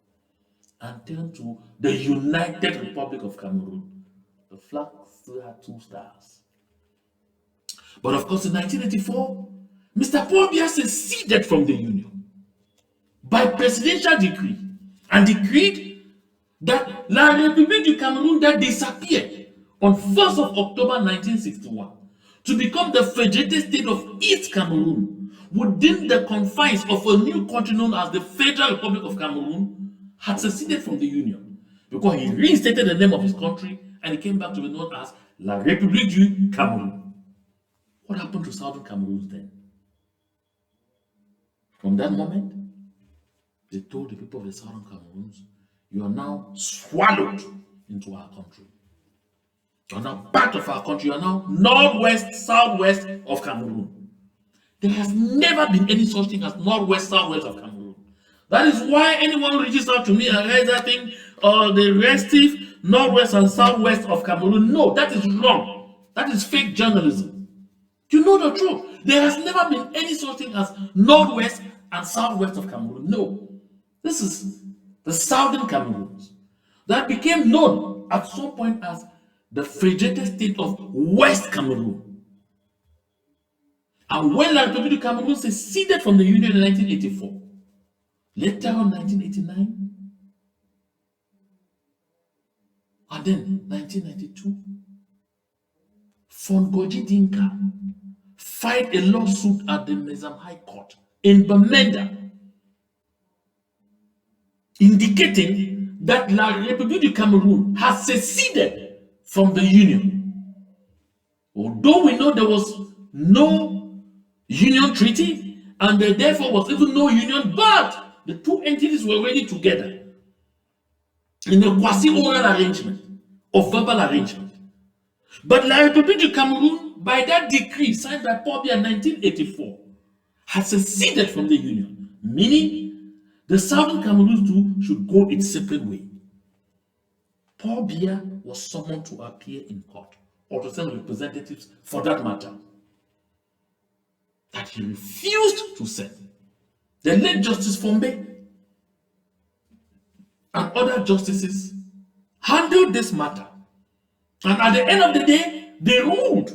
and turn to the United Republic of Cameroon. The flag still had 2 stars. But of course, in 1984, Mr. Paul Biya seceded from the Union by presidential decree and decreed that La République du Cameroun that disappeared on 1st of October 1961 to become the Federated State of East Cameroon within the confines of a new country known as the Federal Republic of Cameroon had seceded from the Union because he reinstated the name of his country and it came back to be known as La République du Cameroun. What happened to Southern Cameroon then? From that moment, they told the people of the Southern Cameroons, you are now swallowed into our country. You are now part of our country. You are now northwest, southwest of Cameroon. There has never been any such thing as northwest, southwest of Cameroon. That is why anyone reaches out to me and writes that thing, the restive northwest and southwest of Cameroon. No, that is wrong. That is fake journalism. You know the truth. There has never been any such thing as northwest and southwest of Cameroon. No. This is the southern Cameroons that became known at some point as the Federated State of West Cameroon. And when La République du Cameroon seceded from the Union in 1984, later on 1989, and then 1992, Fongoji Dinka filed a lawsuit at the Nizam High Court in Bamenda, indicating that La République du Cameroon has seceded from the Union. Although we know there was no Union treaty and there therefore was even no Union, but the two entities were already together in a quasi-oral arrangement or verbal arrangement. But La République du Cameroon, by that decree signed by Paul Biya in 1984, has seceded from the Union, meaning the Southern Cameroons too should go its separate way. Paul Biya was summoned to appear in court, or to send representatives for that matter, that he refused to send. The late Justice Fombe and other justices handled this matter. And at the end of the day, they ruled,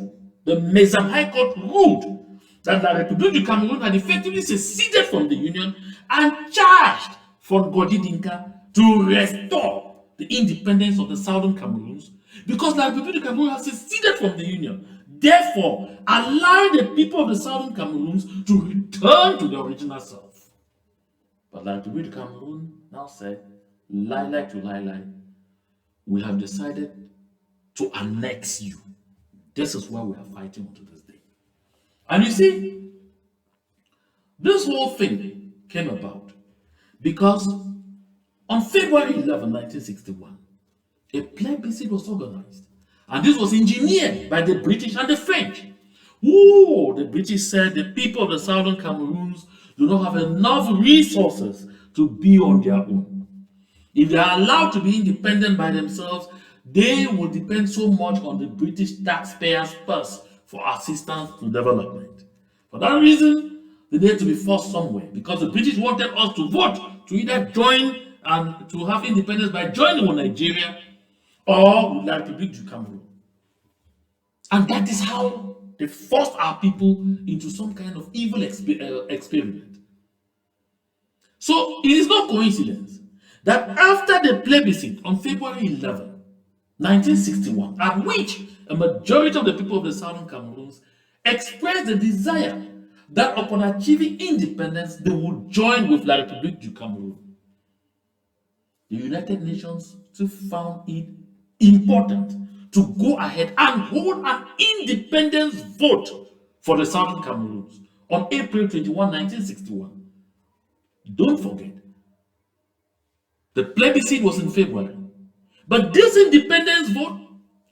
the Nizam High Court ruled, that La République du Cameroon had effectively seceded from the Union and charged Fongoji Dinka to restore the independence of the Southern Cameroons because La République du Cameroon has seceded from the Union. Therefore, allowing the people of the Southern Cameroons to return to their original self. But La République du Cameroon now said, lie to lie, we have decided to annex you. This is why we are fighting to this day. And you see, this whole thing came about because on February 11, 1961, a plebiscite was organized. And this was engineered by the British and the French. Ooh, the British said the people of the Southern Cameroons do not have enough resources to be on their own. If they are allowed to be independent by themselves, they will depend so much on the British taxpayers' purse for assistance to development. For that reason, they need to be forced somewhere because the British wanted us to vote to either join and to have independence by joining with Nigeria or with La République du Cameroon. And that is how they forced our people into some kind of evil experiment. So it is no coincidence that after the plebiscite on February 11, 1961, at which a majority of the people of the Southern Cameroons expressed the desire that upon achieving independence, they would join with La République du Cameroun. The United Nations still found it important to go ahead and hold an independence vote for the Southern Cameroons on April 21, 1961. Don't forget, the plebiscite was in February, but this independence vote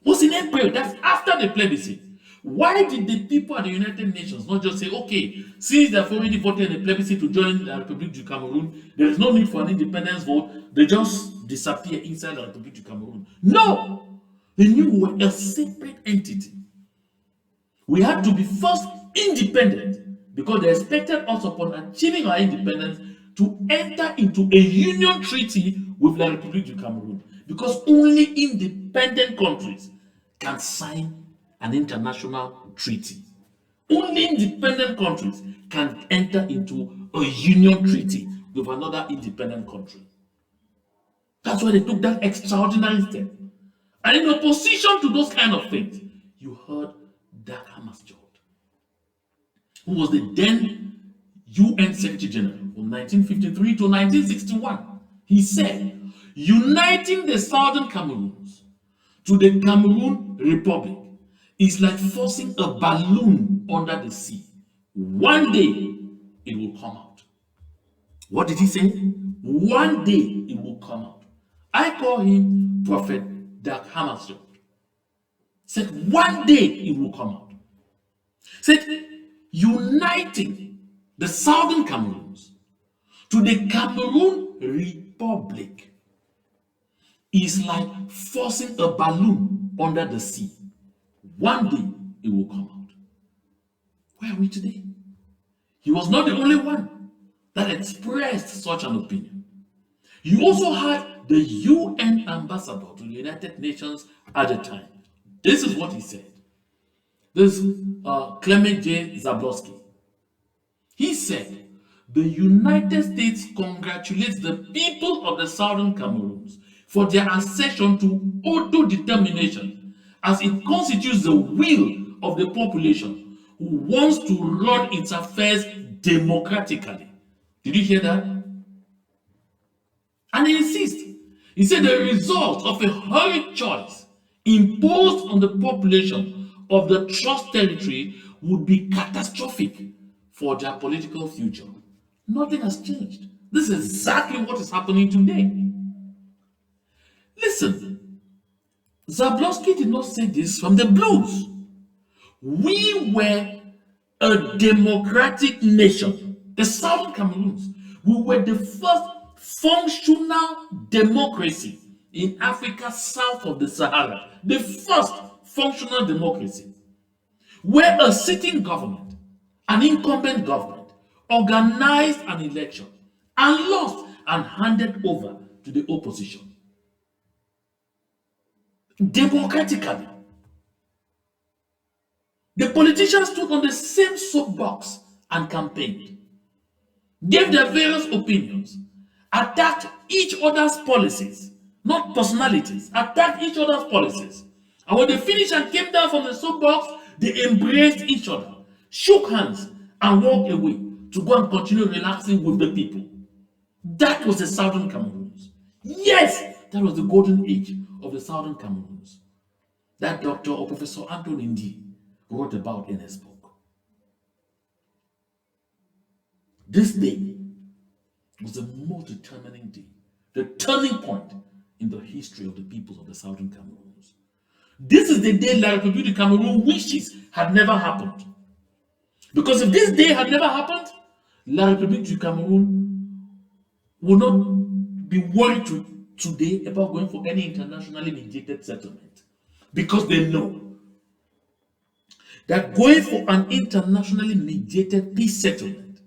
was in April. That's after the plebiscite. Why did the people at the United Nations not just say, okay, since they've already voted in the plebiscite to join the Republic du Cameroon, there is no need for an independence vote, they just disappear inside the Republic du Cameroon? No! They knew we were a separate entity. We had to be first independent because they expected us upon achieving our independence to enter into a union treaty with La République du Cameroon, because only independent countries can sign an international treaty. Only independent countries can enter into a union treaty with another independent country. That's why they took that extraordinary step. And in opposition to those kind of things, you heard Dag Hammarskjöld, who was the then UN Secretary General from 1953 to 1961. He said, uniting the Southern Cameroons to the Cameroon Republic is like forcing a balloon under the sea. One day it will come out. What did he say? One day it will come out. I call him Prophet Dag Hammarskjöld. Said one day it will come out. Said uniting the Southern Cameroons to the Cameroon Republic is like forcing a balloon under the sea. One day it will come out. Where are we today? He was not the only one that expressed such an opinion. You also had the UN ambassador to the United Nations at the time. This is what he said. This is Clement J. Zablosky. He said, the United States congratulates the people of the Southern Cameroons for their accession to autodetermination, as it constitutes the will of the population who wants to run its affairs democratically. Did you hear that? And he insists. He said the result of a hurried choice imposed on the population of the Trust Territory would be catastrophic for their political future. Nothing has changed. This is exactly what is happening today. Listen, Zablosky did not say this from the blues. We were a democratic nation. The Southern Cameroons, we were the first functional democracy in Africa south of the Sahara. The first functional democracy, where a sitting government, an incumbent government, organized an election and lost and handed over to the opposition. Democratically. The politicians stood on the same soapbox and campaigned, gave their various opinions, attacked each other's policies, not personalities, attacked each other's policies. And when they finished and came down from the soapbox, they embraced each other, shook hands, and walked away to go and continue relaxing with the people. That was the Southern Cameroons. Yes, that was the golden age of the Southern Cameroons that Dr. or Professor Anthony Ndi wrote about in his book. This day was the most determining day, the turning point in the history of the peoples of the Southern Cameroons. This is the day La République du Cameroon wishes had never happened. Because if this day had never happened, La République du Cameroon would not be worried today about going for any internationally mediated settlement. Because they know that going for an internationally mediated peace settlement,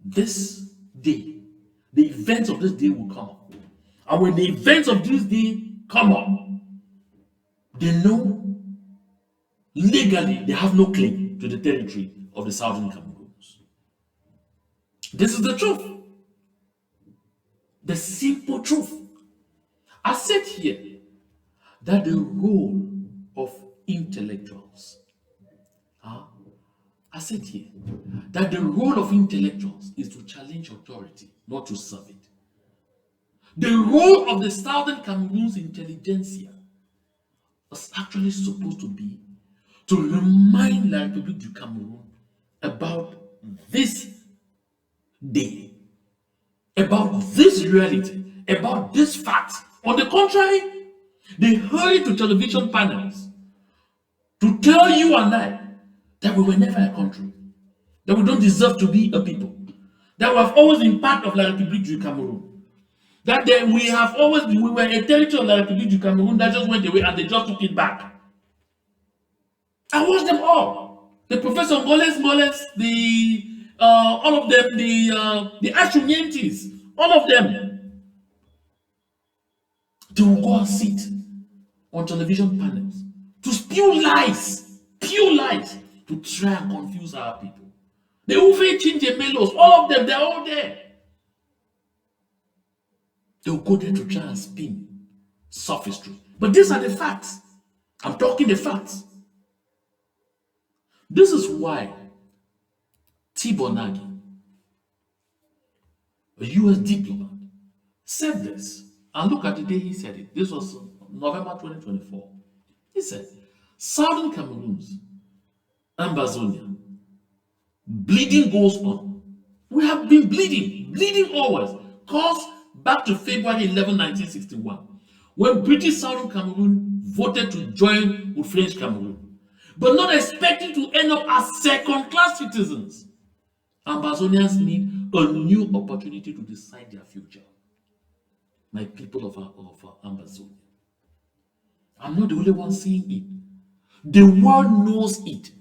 this day, the events of this day will come up. And when the events of this day come up, they know legally they have no claim to the territory of the Southern Cameroons. This is the truth. the simple truth. I said here that the role of intellectuals, I said here that the role of intellectuals is to challenge authority, not to serve it. The role of the Southern Cameroon's intelligentsia was actually supposed to be to remind La République du Cameroon about this day, about this reality, about this fact. On the contrary, they hurry to television panels to tell you and I that we were never a country, that we don't deserve to be a people, that we have always been part of La République du Cameroon, that we were a territory of La République du Cameroon that just went away and they just took it back. I watched them all. The Professor Moles, all of them, the Ashunientis, all of them. They will go and sit on television panels to spew lies, pure lies, to try and confuse our people. The Ufe Chinje Melos, all of them, they're all there. They will go there to try and spin sophistry. But these are the facts. I'm talking the facts. This is why Tibor Nagy, a US diplomat, said this. And look at the day he said it. This was November 2024. He said, Southern Cameroon's Ambazonia, bleeding goes on. We have been bleeding always. Caused back to February 11, 1961, when British Southern Cameroon voted to join with French Cameroon, but not expecting to end up as second-class citizens. Ambazonians need a new opportunity to decide their future. My people of Ambazonia. I'm not the only one seeing it. The world knows it.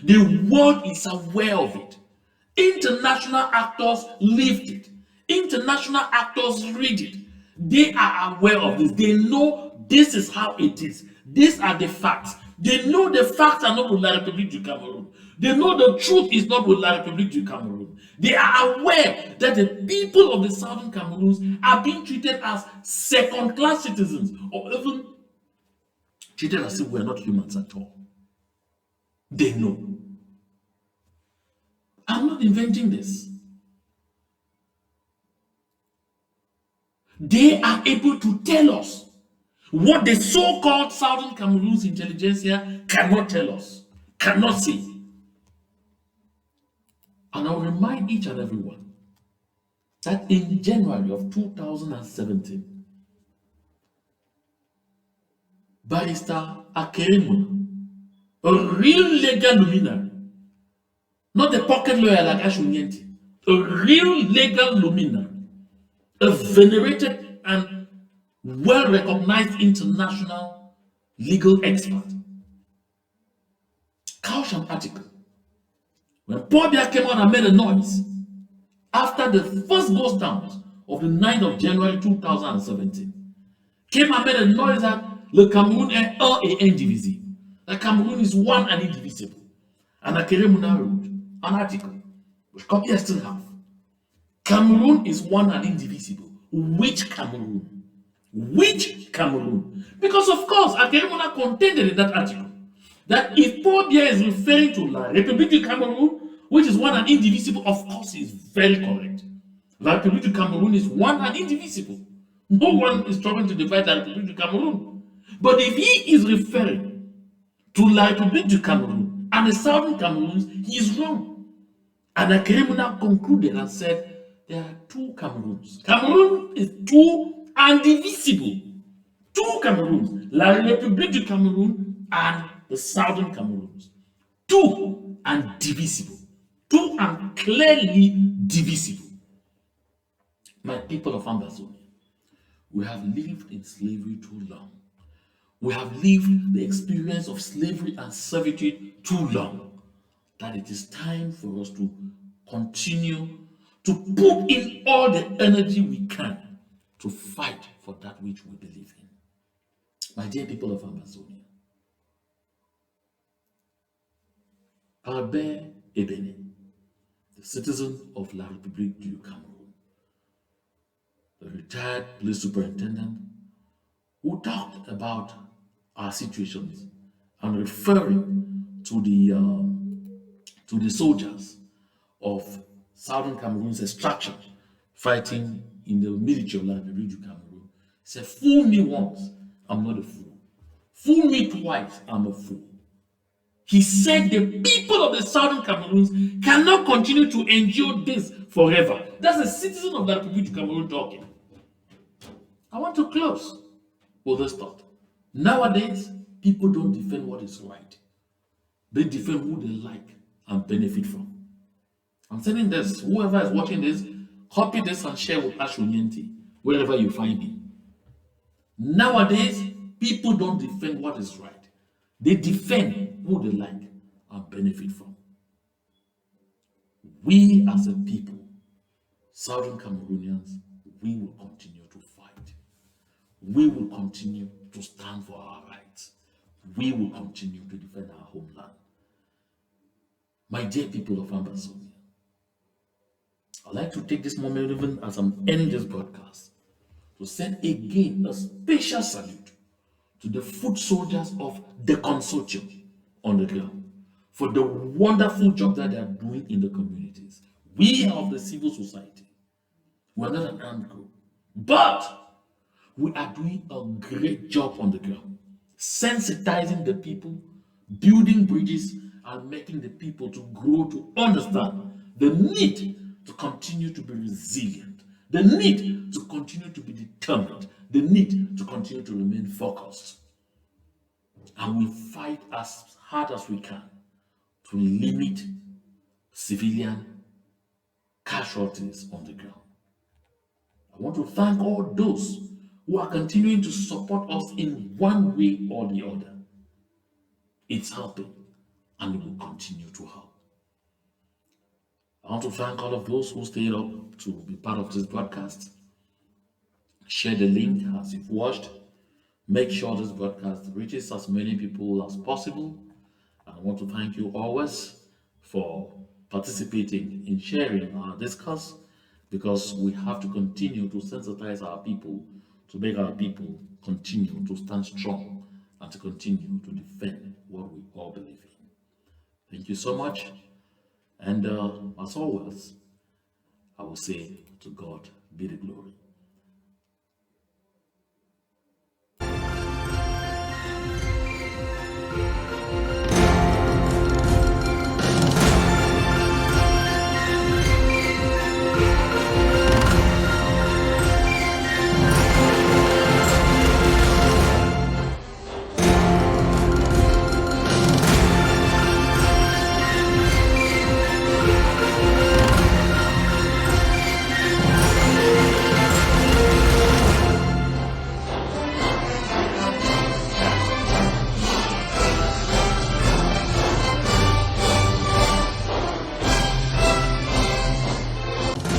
The world is aware of it. International actors lift it. International actors read it. They are aware of this. They know this is how it is. These are the facts. They know the facts are not with La République du Cameroon. They know the truth is not with La République du Cameroon. They are aware that the people of the Southern Cameroons are being treated as second-class citizens, or even treated as if we are not humans at all. They know. I'm not inventing this. They are able to tell us what the so-called Southern Cameroon's intelligentsia cannot tell us, cannot say. And I'll remind each and everyone that in January of 2017, Barrister Akeremuna, a real legal luminary, not a pocket lawyer like Ashunienti, a real legal luminary, a venerated and well-recognized international legal expert, couched an article when Paul Biya came out and made a noise after the first ghost towns of the 9th of January 2017, came and made a noise that Le Cameroun est un et indivisible. The Cameroon is one and indivisible. And Akeremuna wrote an article, which copy I still have. Cameroon is one and indivisible. Which Cameroon? Which Cameroon? Because of course, Akeremuna contended in that article that if Paul Biya is referring to La République du Cameroun, which is one and indivisible, of course he is very correct. La République du Cameroun is one and indivisible. No one is trying to divide La République du Cameroun. But if he is referring to La République du Cameroun and the Southern Cameroons, he is wrong. And Akeremuna concluded and said, there are two Cameroons. Cameroon is two and divisible. Two Cameroons. La République du Cameroon and the Southern Cameroons. Two and divisible. Two and clearly divisible. My people of Ambazonia, we have lived in slavery too long. We have lived the experience of slavery and servitude too long that it is time for us to continue to put in all the energy we can to fight for that which we believe in. My dear people of Amazonia, Albert Ebene, the citizen of La République du Cameroun, a retired police superintendent, who talked about our situations and referring to the soldiers of Southern Cameroon's extraction fighting in the military of the region of Cameroon. He said, fool me once, I'm not a fool. Fool me twice, I'm a fool. He said the people of the Southern Cameroons cannot continue to endure this forever. That's a citizen of the Republic of Cameroon talking. I want to close with this thought. Nowadays, people don't defend what is right. They defend who they like and benefit from. I'm saying this, whoever is watching this, copy this and share with Unrelenting wherever you find him. Nowadays, people don't defend what is right. They defend who they like and benefit from. We as a people, Southern Cameroonians, we will continue to fight. We will continue to stand for our rights. We will continue to defend our homeland. My dear people of Ambazonia, I'd like to take this moment, even as I'm ending this broadcast, to send again a special salute to the foot soldiers of the consortium on the ground for the wonderful job that they are doing in the communities. We are of the civil society. We're not an armed group, but we are doing a great job on the ground, sensitizing the people, building bridges, and making the people to grow to understand the need to continue to be resilient, the need to continue to be determined, the need to continue to remain focused. And we fight as hard as we can to limit civilian casualties on the ground. I want to thank all those who are continuing to support us in one way or the other. It's helping, and it will continue to help. I want to thank all of those who stayed up to be part of this broadcast. Share the link as you've watched. Make sure this broadcast reaches as many people as possible. And I want to thank you always for participating in sharing our discourse, because we have to continue to sensitize our people, to make our people continue to stand strong and to continue to defend what we all believe in. Thank you so much. And as always, I will say, to God be the glory.